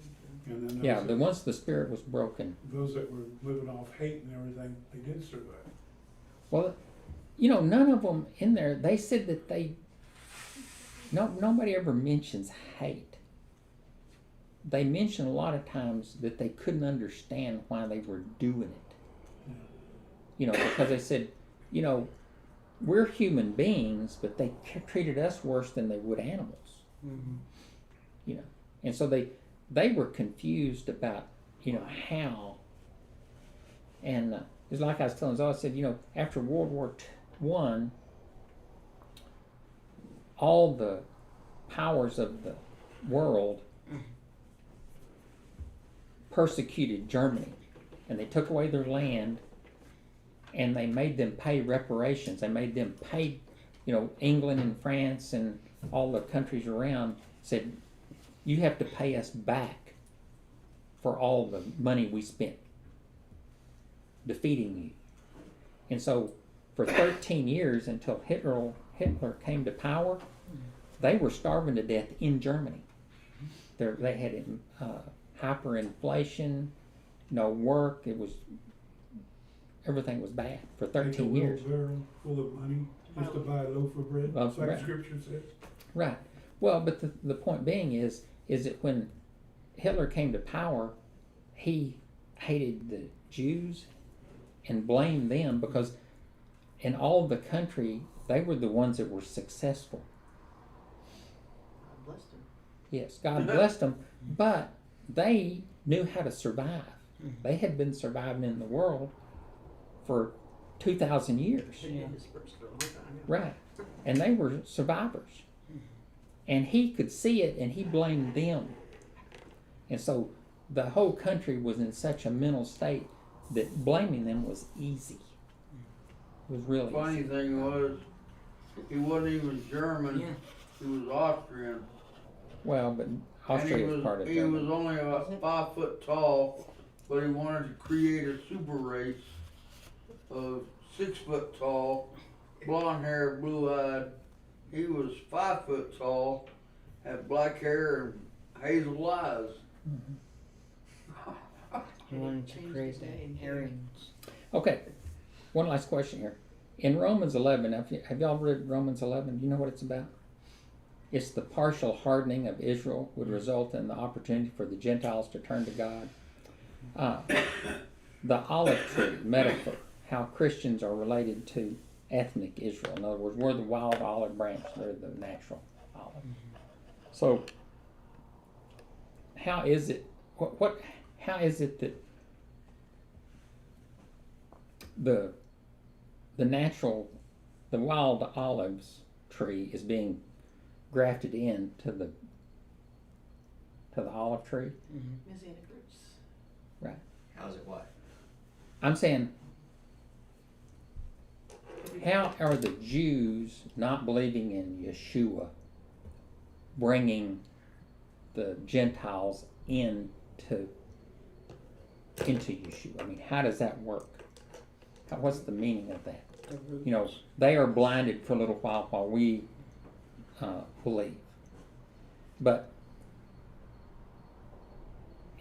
And then Yeah, once the spirit was broken. those that were living off hate and everything, they did survive. Well, you know, none of them in there, they said that nobody ever mentions hate. They mention a lot of times that they couldn't understand why they were doing it. You know, because they said, you know, we're human beings, but they treated us worse than they would animals. You know, and so they were confused about, you know, how. And it's like I was telling Zoe, I said, you know, after World War I, all the powers of the world persecuted Germany, and they took away their land, and they made them pay reparations. They made them pay, you know, England and France and all the countries around said, you have to pay us back for all the money we spent defeating you. And so for 13 years until Hitler came to power, they were starving to death in Germany. They had hyperinflation, no work. Everything was bad for 13 years. A barrel full of money just to buy a loaf of bread, Loaf of like bread. Scripture says. Right. Well, but the point being is that when Hitler came to power, he hated the Jews and blamed them because in all the country, they were the ones that were successful. God blessed him. Yes, God blessed them, but they knew how to survive. They had been surviving in the world for 2,000 years. He had dispersed for a long time. Right. And they were survivors. And he could see it and he blamed them. And so the whole country was in such a mental state that blaming them was easy. It was really Funny easy. thing was, he wasn't even German, Yeah. he was Austrian. Well, but Austria and was part of he Germany. was only about 5 foot tall, but he wanted to create a super race of 6 foot tall, blonde hair, blue eyed. He was 5 foot tall, had black hair and hazel eyes. He wanted to Changed create his name. the Aryans. Okay, one last question here. In Romans 11, have y'all read Romans 11? Do you know what it's about? It's the partial hardening of Israel would result in the opportunity for the Gentiles to turn to God. The olive tree metaphor, how Christians are related to ethnic Israel. In other words, we're the wild olive branch, they're the natural olive. So, how is it? How is it that the natural, the wild olives tree is being grafted into the olive tree? Messianic roots. How's it what? I'm saying, how are the Jews not believing in Yeshua bringing the Gentiles into Yeshua? I mean, how does that work? What's the meaning of that? The roots. You know, they are blinded for a little while we believe. But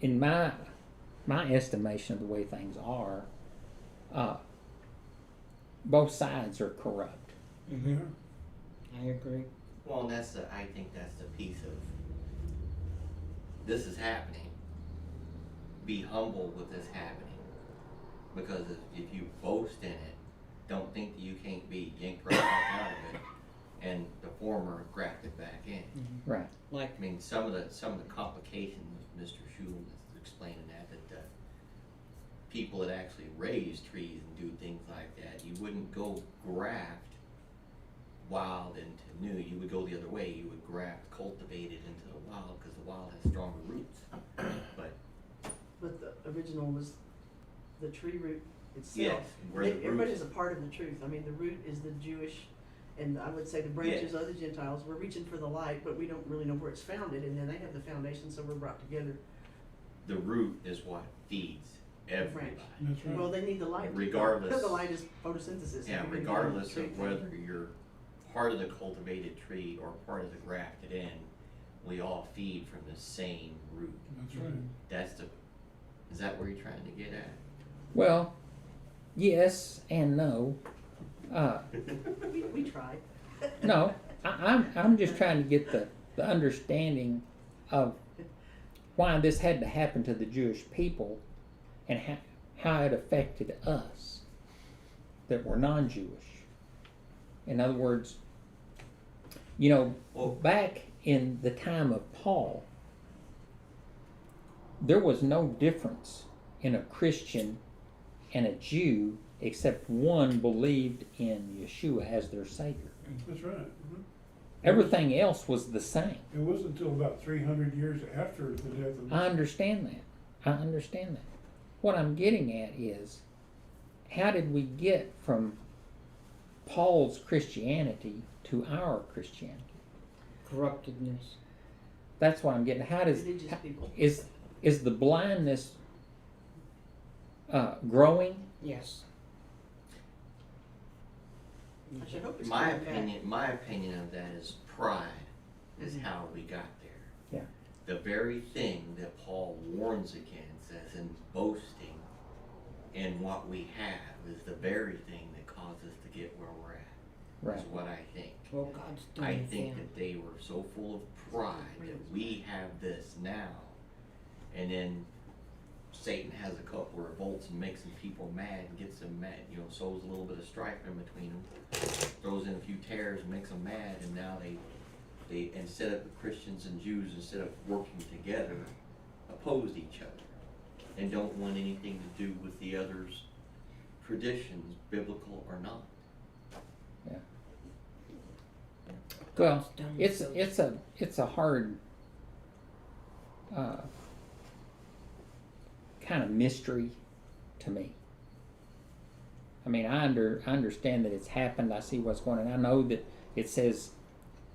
in my estimation of the way things are, both sides are corrupt. Mm-hmm. I agree. Well, and I think that's the piece of, this is happening. Be humble with this happening. Because if you boast in it, don't think that you can't be yanked right back out of it, and the former grafted back in. Right. Like, I mean, some of the complications, Mr. Schul is explaining that people that actually raise trees and do things like that, you wouldn't go graft wild into new. You would go the other way. You would graft cultivated into the wild, because the wild has stronger roots. But the original was the tree root itself. Yes, where the Everybody roots- is a part of the truth. I mean, the root is the Jewish, and I would say the branches are the Gentiles. We're reaching for the light, but we don't really know where it's founded, and then they have the foundation, so we're brought together. The root is what feeds everybody. That's right. Well, they need the light. Regardless. The light is photosynthesis. Yeah, Everybody regardless needs of the whether you're part of the cultivated tree or part of the grafted in, we all feed from the same root. That's right. Is that where you're trying to get at? Well, yes and no. We tried. No, I'm just trying to get the understanding of why this had to happen to the Jewish people and how it affected us that were non-Jewish. In other words, you know, back in the time of Paul, there was no difference in a Christian and a Jew except one believed in Yeshua as their Savior. That's right. Mhm. Everything else was the same. It wasn't until about 300 years after the death of I understand that. What I'm getting at is, how did we get from Paul's Christianity to our Christianity? corruptedness. That's what I'm getting. How does Religious people. is the blindness growing? Yes. I should hope it's My coming back. opinion of that is pride is Mhm. how we got there. Yeah. The very thing that Paul warns against, as in boasting in what we have, is the very thing that caused us to get where we're at. Right. Is what I think. Well, God's doing I it think then. that they were so full of pride that we have this now, and then Satan has a couple of revolts and makes some people mad and gets them mad, you know, sows a little bit of strife in between them, throws in a few tears and makes them mad, and now they instead of Christians and Jews, instead of working together, opposed each other and don't want anything to do with the other's traditions, biblical or not. Well, God's done it's so. it's a hard kind of mystery to me. I mean, I understand that it's happened. I see what's going on. I know that it says,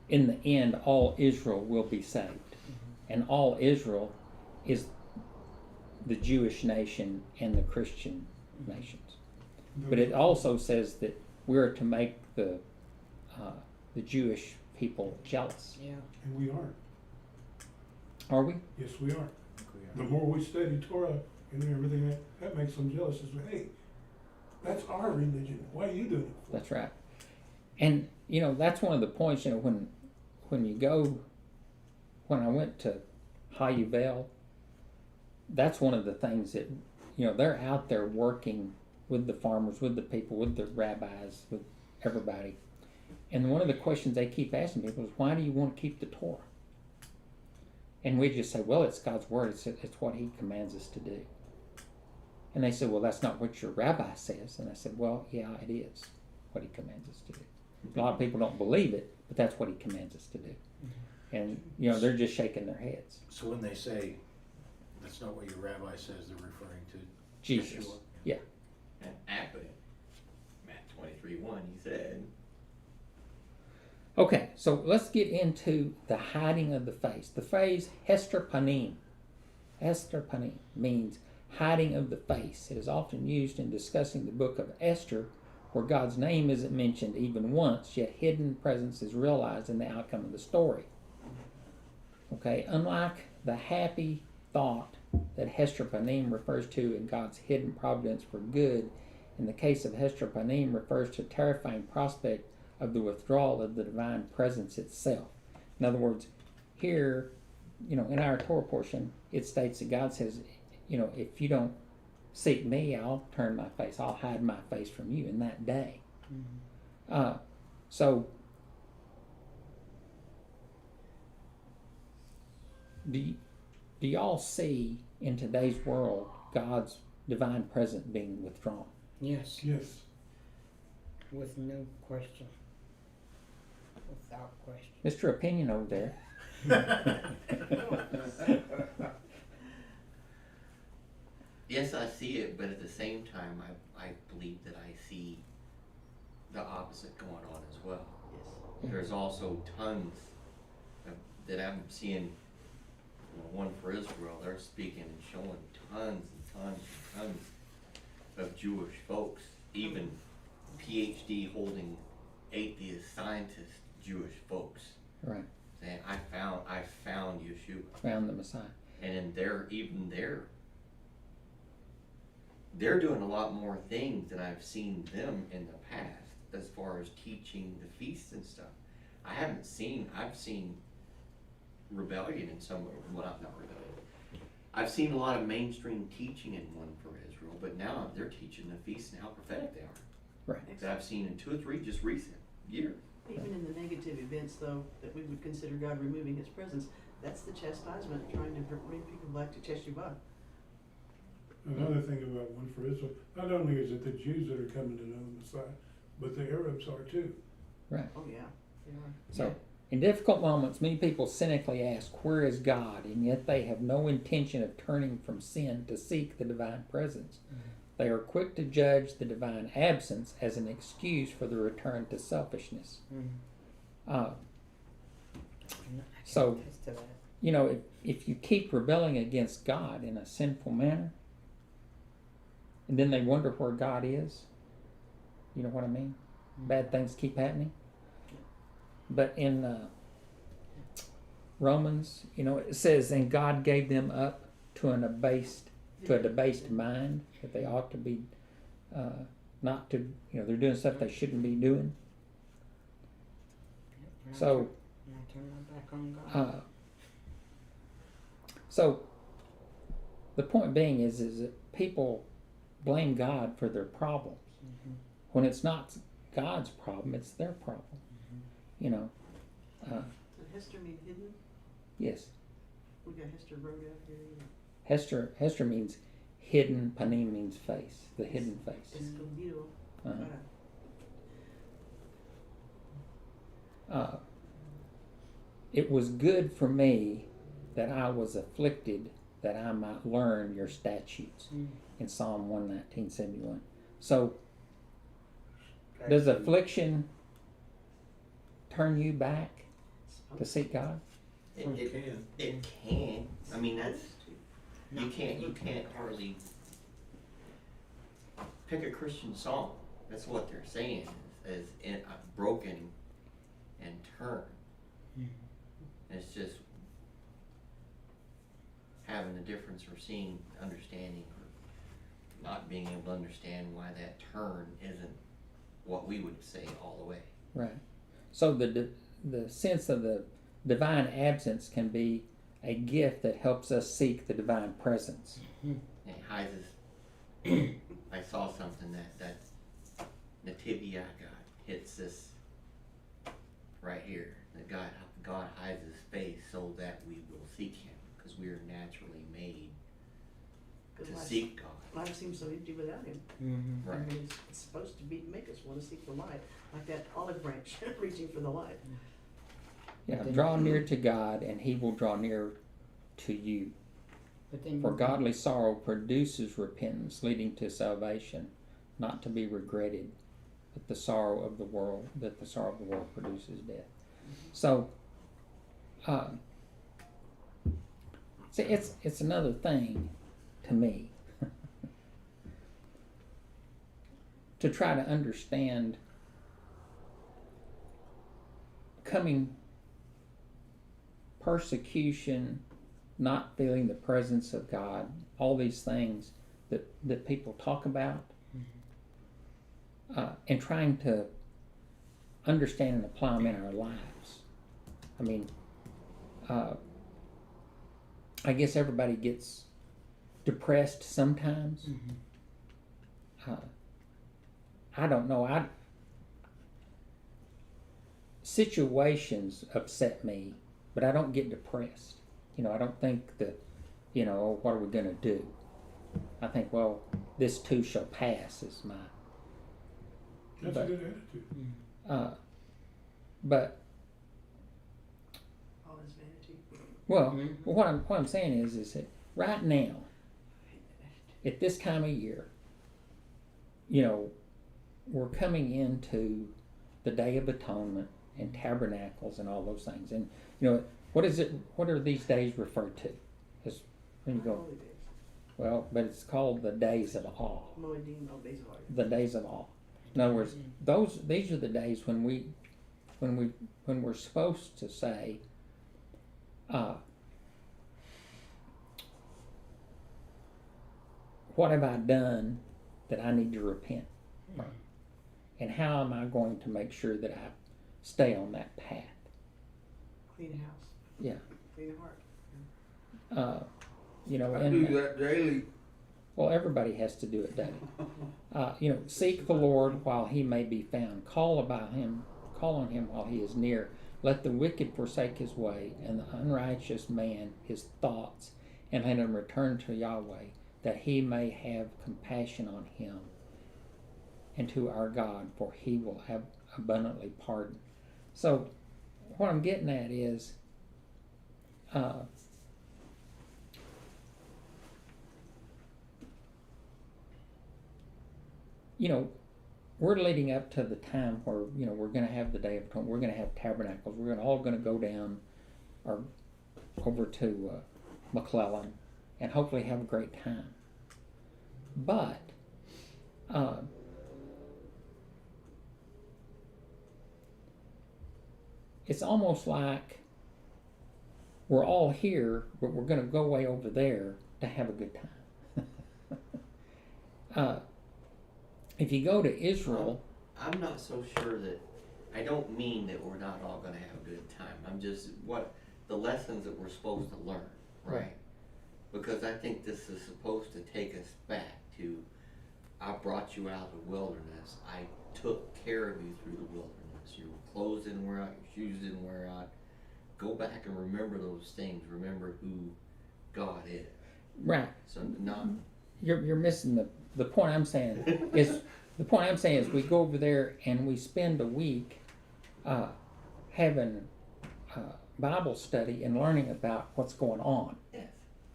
in the end, all Israel will be saved. and all Israel is the Jewish nation and the Christian nations. But it also says that we're to make the Jewish people jealous. Yeah. And we aren't. Are we? Yes, we are. The more we study Torah and everything, that makes them jealous. Is, hey, that's our religion. Why are you doing it for? That's right. And you know, that's one of the points. You know, when you go, when I went to Hayuvel, that's one of the things that, you know, they're out there working with the farmers, with the people, with the rabbis, with everybody. And one of the questions they keep asking people is, why do you want to keep the Torah? And we just say, well, it's God's word. It's what He commands us to do. And they said, well, that's not what your rabbi says. And I said, well, yeah, it is what He commands us to do. A lot of people don't believe it, but that's what He commands us to do. And, you know, they're just shaking their heads. So when they say that's not what your rabbi says, they're referring to Jesus. Yeshua. Yeah. And actually, Matt 23:1, he said, Okay, so let's get into the hiding of the face. The phrase Hester Panim means hiding of the face. It is often used in discussing the book of Esther, where God's name isn't mentioned even once, yet hidden presence is realized in the outcome of the story. Okay, unlike the happy thought that Hester Panim refers to in God's hidden providence for good, in the case of Hester Panim refers to a terrifying prospect of the withdrawal of the divine presence itself. In other words, here, you know, in our Torah portion, it states that God says, you know, if you don't seek me, I'll turn my face, I'll hide my face from you in that day. So, do y'all see in today's world God's divine presence being withdrawn? Yes. Yes. With no question. Without question. Mr. Opinion over there. yes, I see it, but at the same time, I believe that I see the opposite going on as well. Yes. There's also tons that I'm seeing, you know, one for Israel, they're speaking and showing tons and tons and tons of Jewish folks, even PhD holding atheist scientist Jewish folks, Right. saying, I found Yeshua. Found the Messiah. And in they're doing a lot more things than I've seen them in the past as far as teaching the feasts and stuff. I've seen rebellion in some, well, not rebellion. I've seen a lot of mainstream teaching in One for Israel, but now they're teaching the feasts and how prophetic they are. Right. That I've seen in 2 or 3 just recent years. Even in the negative events, though, that we would consider God removing His presence, that's the chastisement, trying to bring people back to Teshuvah. Another thing about One for Israel, not only is it the Jews that are coming to know the Messiah, but the Arabs are too. Right. Oh, yeah, they are. So, in difficult moments, many people cynically ask, where is God? And yet they have no intention of turning from sin to seek the divine presence. They are quick to judge the divine absence as an excuse for the return to selfishness. So, Attest to that. you know, if you keep rebelling against God in a sinful manner, and then they wonder where God is, you know what I mean? Bad things keep happening. But in Romans, you know, it says, and God gave them up to a debased mind, that they ought to be not to, you know, they're doing stuff they shouldn't be doing. And I So, turn- and I turn my back on God. So the point being is that people blame God for their problems when it's not God's problem, it's their problem. You know, Does Hester mean hidden? yes. We got Hester wrote out here. Hester means hidden. Panim means face, the hidden face. Escondido. Uh-huh. It was good for me that I was afflicted, that I might learn your statutes. In Psalm 119:71. So, does affliction turn you back to seek God? It can. It can, I mean, that's, you can't hardly pick a Christian song. That's what they're saying, is in broken and turn. Mhm. It's just having a difference or seeing, understanding, or not being able to understand why that turn isn't what we would say all the way. Right. So the sense of the divine absence can be a gift that helps us seek the divine presence. And Heises, I saw something that Nativia God hits this right here. That God hides his face so that we will seek him, because we are naturally made to seek God. Life seems so empty without him. Mm-hmm. Right. I mean, it's supposed to make us want to seek the light, like that olive branch reaching for the light. Yeah, But then- draw near to God, and He will draw near to you. But then For godly sorrow produces repentance, leading to salvation, not to be regretted, but the sorrow of the world produces death. So, see, it's another thing to me to try to understand coming persecution, not feeling the presence of God, all these things that people talk about, and trying to understand and apply them in our lives. I mean, I guess everybody gets depressed sometimes. I don't know. Situations upset me, but I don't get depressed. I don't think that, oh, what are we going to do? I think, well, this too shall pass is my. That's a good attitude. But All is vanity. well, Mhm. what I'm saying is that right now, at this time of year, we're coming into the Day of Atonement and Tabernacles and all those things. And what is it? What are these days referred to? When you go, Holy days. well, but it's called the days of awe. Moedim, all days of awe. The days of awe. In other words, these are the days when we're supposed to say, what have I done that I need to repent from? And how am I going to make sure that I stay on that path? Clean house. Yeah. Clean heart. I do that daily. well, everybody has to do it daily. Seek the Lord while he may be found. Call on him while he is near. Let the wicked forsake his way, and the unrighteous man his thoughts, and let him return to Yahweh, that he may have compassion on him, and to our God, for he will have abundantly pardon. So, what I'm getting at is, we're leading up to the time where we're going to have the Day of Atonement. We're going to have tabernacles. We're all going to go down or over to McClellan and hopefully have a great time. But it's almost like we're all here, but we're going to go way over there to have a good time. If you go to Israel, I'm not so sure that, I don't mean that we're not all gonna have a good time. I'm just, what, the lessons that we're supposed to learn, right? Right. Because I think this is supposed to take us back to, I brought you out of the wilderness. I took care of you through the wilderness. Your clothes didn't wear out, your shoes didn't wear out. Go back and remember those things. Remember who God is. right? So not, You're missing the point I'm saying is we go over there and we spend a week having Bible study and learning about what's going on. yes.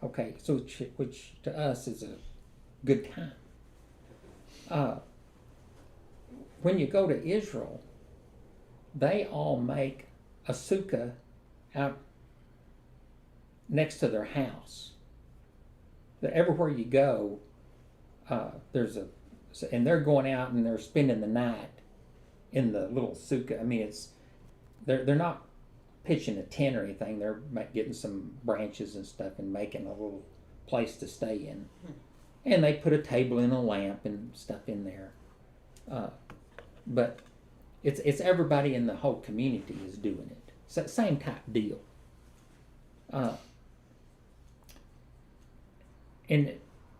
Okay, so which to us is a good time. When you go to Israel, they all make a sukkah out next to their house. That everywhere you go, there's a, and they're going out and they're spending the night in the little sukkah. I mean, they're not pitching a tent or anything. They're getting some branches and stuff and making a little place to stay in. And they put a table and a lamp and stuff in there. But it's everybody in the whole community is doing it. It's that same type deal. And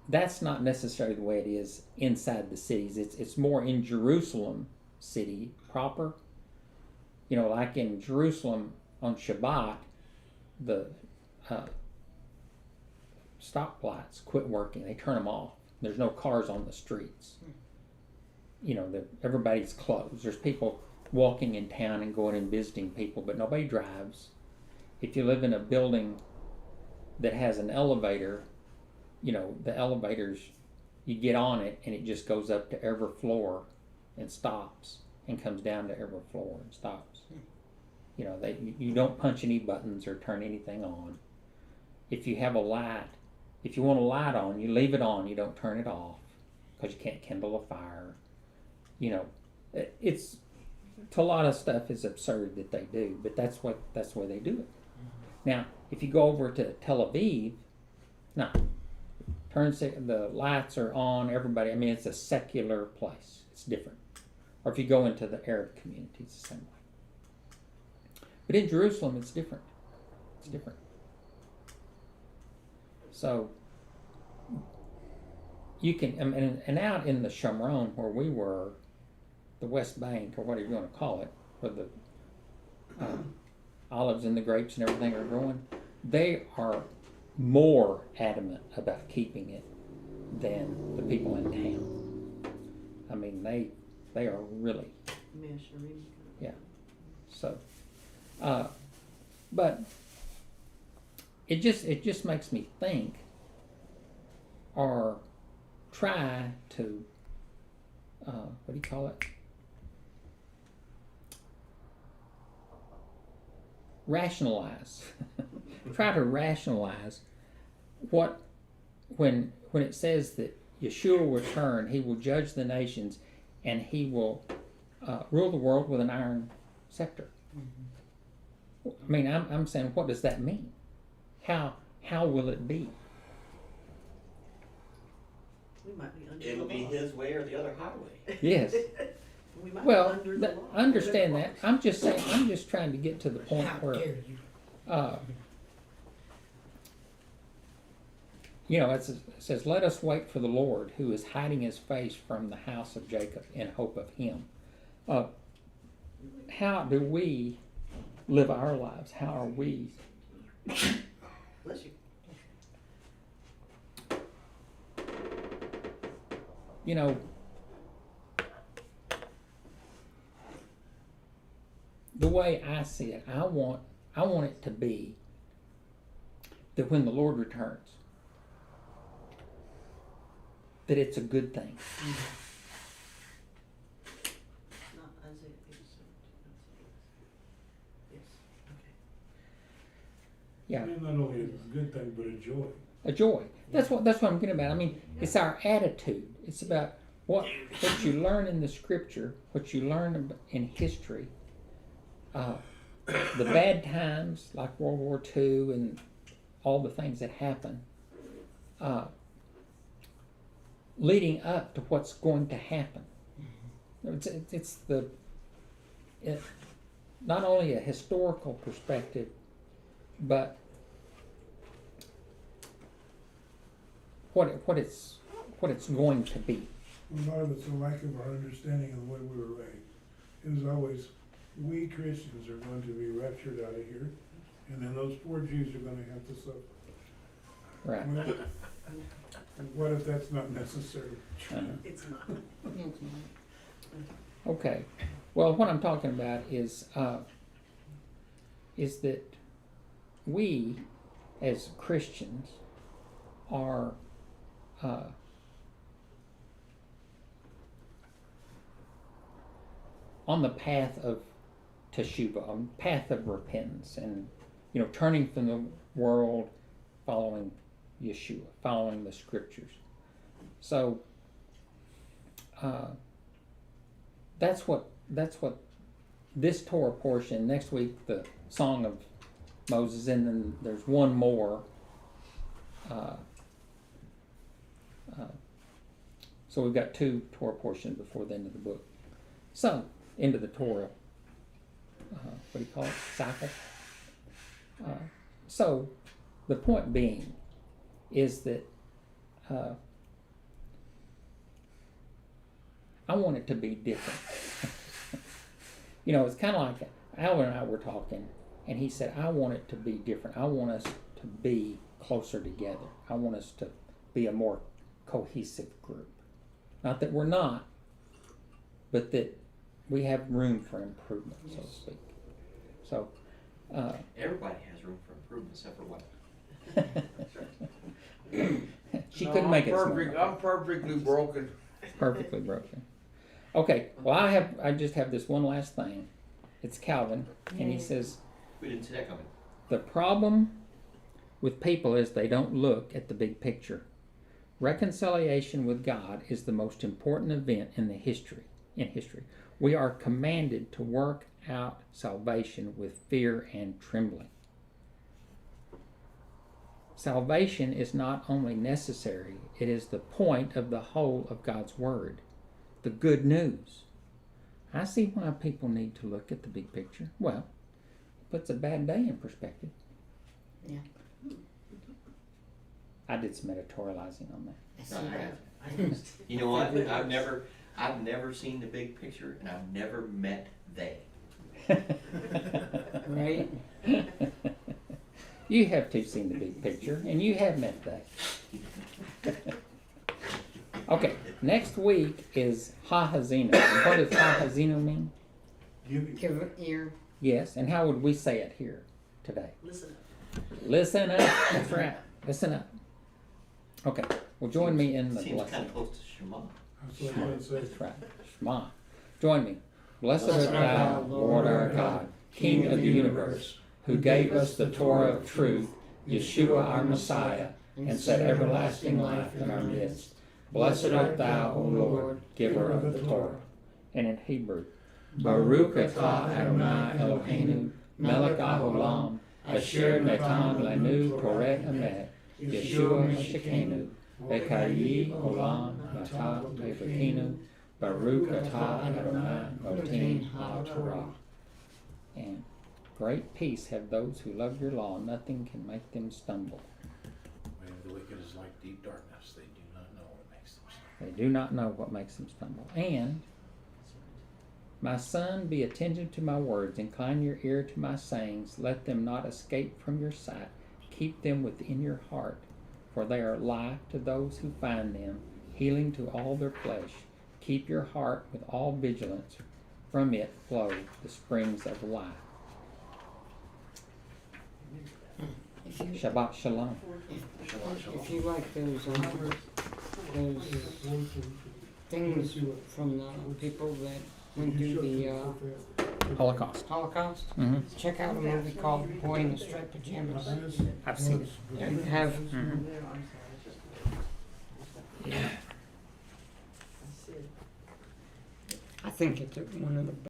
that's not necessarily the way it is inside the cities. It's more in Jerusalem city proper. You know, like in Jerusalem on Shabbat, the stoplights quit working. They turn them off. There's no cars on the streets. You know, everybody's closed. There's people walking in town and going and visiting people, but nobody drives. If you live in a building that has an elevator, you know, the elevators, you get on it and it just goes up to every floor and stops, and comes down to every floor and stops. You know, you don't punch any buttons or turn anything on. If you have a light, if you want a light on, you leave it on. You don't turn it off because you can't kindle a fire. You know, it's a lot of stuff is absurd that they do, but that's the way they do it. Now, if you go over to Tel Aviv, no. The lights are on, everybody, I mean, it's a secular place. It's different. Or if you go into the Arab community, it's the same way. But in Jerusalem, it's different. It's different. So, you can, and out in the Shomron, where we were, the West Bank, or whatever you want to call it, where the olives and the grapes and everything are growing, they are more adamant about keeping it than the people in town. I mean, they are really, yeah. So, but it just makes me think, or try to, what do you call it? Rationalize. Try to rationalize when it says that Yeshua will return, he will judge the nations, and he will rule the world with an iron scepter. I mean, I'm saying, what does that mean? How will it be? We might be under It'll the be law. his way or the other highway. Yes. We might Well, be under the law. I understand that. I'm just saying. I'm just trying to get to the point How where, dare you? you know, it says, "Let us wait for the Lord, who is hiding his face from the house of Jacob in hope of him." How do we live our lives? How are we? Bless you. You know, the way I see it, I want it to be that when the Lord returns, that it's a good thing. Not Isaiah 87. Yes, okay. Yeah, And not only a good thing, but a joy. a joy. That's what I'm getting about. I mean, it's our attitude. It's about what you learn in the Scripture, what you learn in history. The bad times like World War II and all the things that happen, leading up to what's going to happen. It's not only a historical perspective, but what it's going to be. A lot of it's a lack of our understanding of the way we were raised. It was always, we Christians are going to be raptured out of here, and then those poor Jews are gonna have to suffer. Right. Well, what if that's not necessary? Uh-huh. It's not. Okay. Well, what I'm talking about is that we, as Christians, are on the path of teshuvah, on the path of repentance, and turning from the world following Yeshua, following the scriptures. So that's what this Torah portion. Next week, the Song of Moses, and then there's one more. So we've got 2 Torah portions before the end of the book. So, into the Torah, what do you call it? Cycle. So, the point being is that I want it to be different. You know, it's kind of like Alan and I were talking, and he said, I want it to be different. I want us to be closer together. I want us to be a more cohesive group. Not that we're not, but that we have room for improvement, so to speak. So, Everybody has room for improvement except for what? she No, couldn't make it perfect. small. I'm perfectly broken. Perfectly broken. Okay, well I just have this one last thing. It's Calvin, and he says, We didn't see that coming. the problem with people is they don't look at the big picture. Reconciliation with God is the most important event in history. We are commanded to work out salvation with fear and trembling. Salvation is not only necessary, it is the point of the whole of God's Word, the good news. I see why people need to look at the big picture. Well, it puts a bad day in perspective. Yeah. I did some editorializing on that. I see No, I that. haven't. You know what? I've never seen the big picture, and I've never met they. Right? You have too seen the big picture, and you have met that. Okay, next week is Ha-Hazino. And what does Ha-Hazino mean? Give Give an ear. Yes, and how would we say it here today? Listen up. Listen up. That's right. Listen up. Okay, well, join me in the Seems blessing. kind of close to Shema. That's what I said. That's right. Shema. Join me. Blessed art thou, Lord our God, King of the universe, who gave us the Torah of truth, Yeshua our Messiah, and set everlasting life in our midst. Blessed art thou, O Lord, giver of the Torah. And in Hebrew, Baruch atah Adonai Eloheinu, melech haolam, asher natan lanu Torah emet, Yeshua Meshachenu, Bekayi Olam Atah Befekinu, Baruch atah Adonai Noten HaTorah. And great peace have those who love your law. Nothing can make them stumble. The way of the wicked is like deep darkness. They do not know what makes them stumble. They do not know what makes them stumble. And, my son, be attentive to my words. Incline your ear to my sayings. Let them not escape from your sight. Keep them within your heart, for they are life to those who find them, healing to all their flesh. Keep your heart with all vigilance. From it flow the springs of life. If you, Shabbat Shalom. if you like those things from the people that went through the Holocaust. Holocaust, Mm-hmm. check out a movie called Boy in the Striped Pajamas. I've seen it. You have Mhm. Yeah. I think it's one of the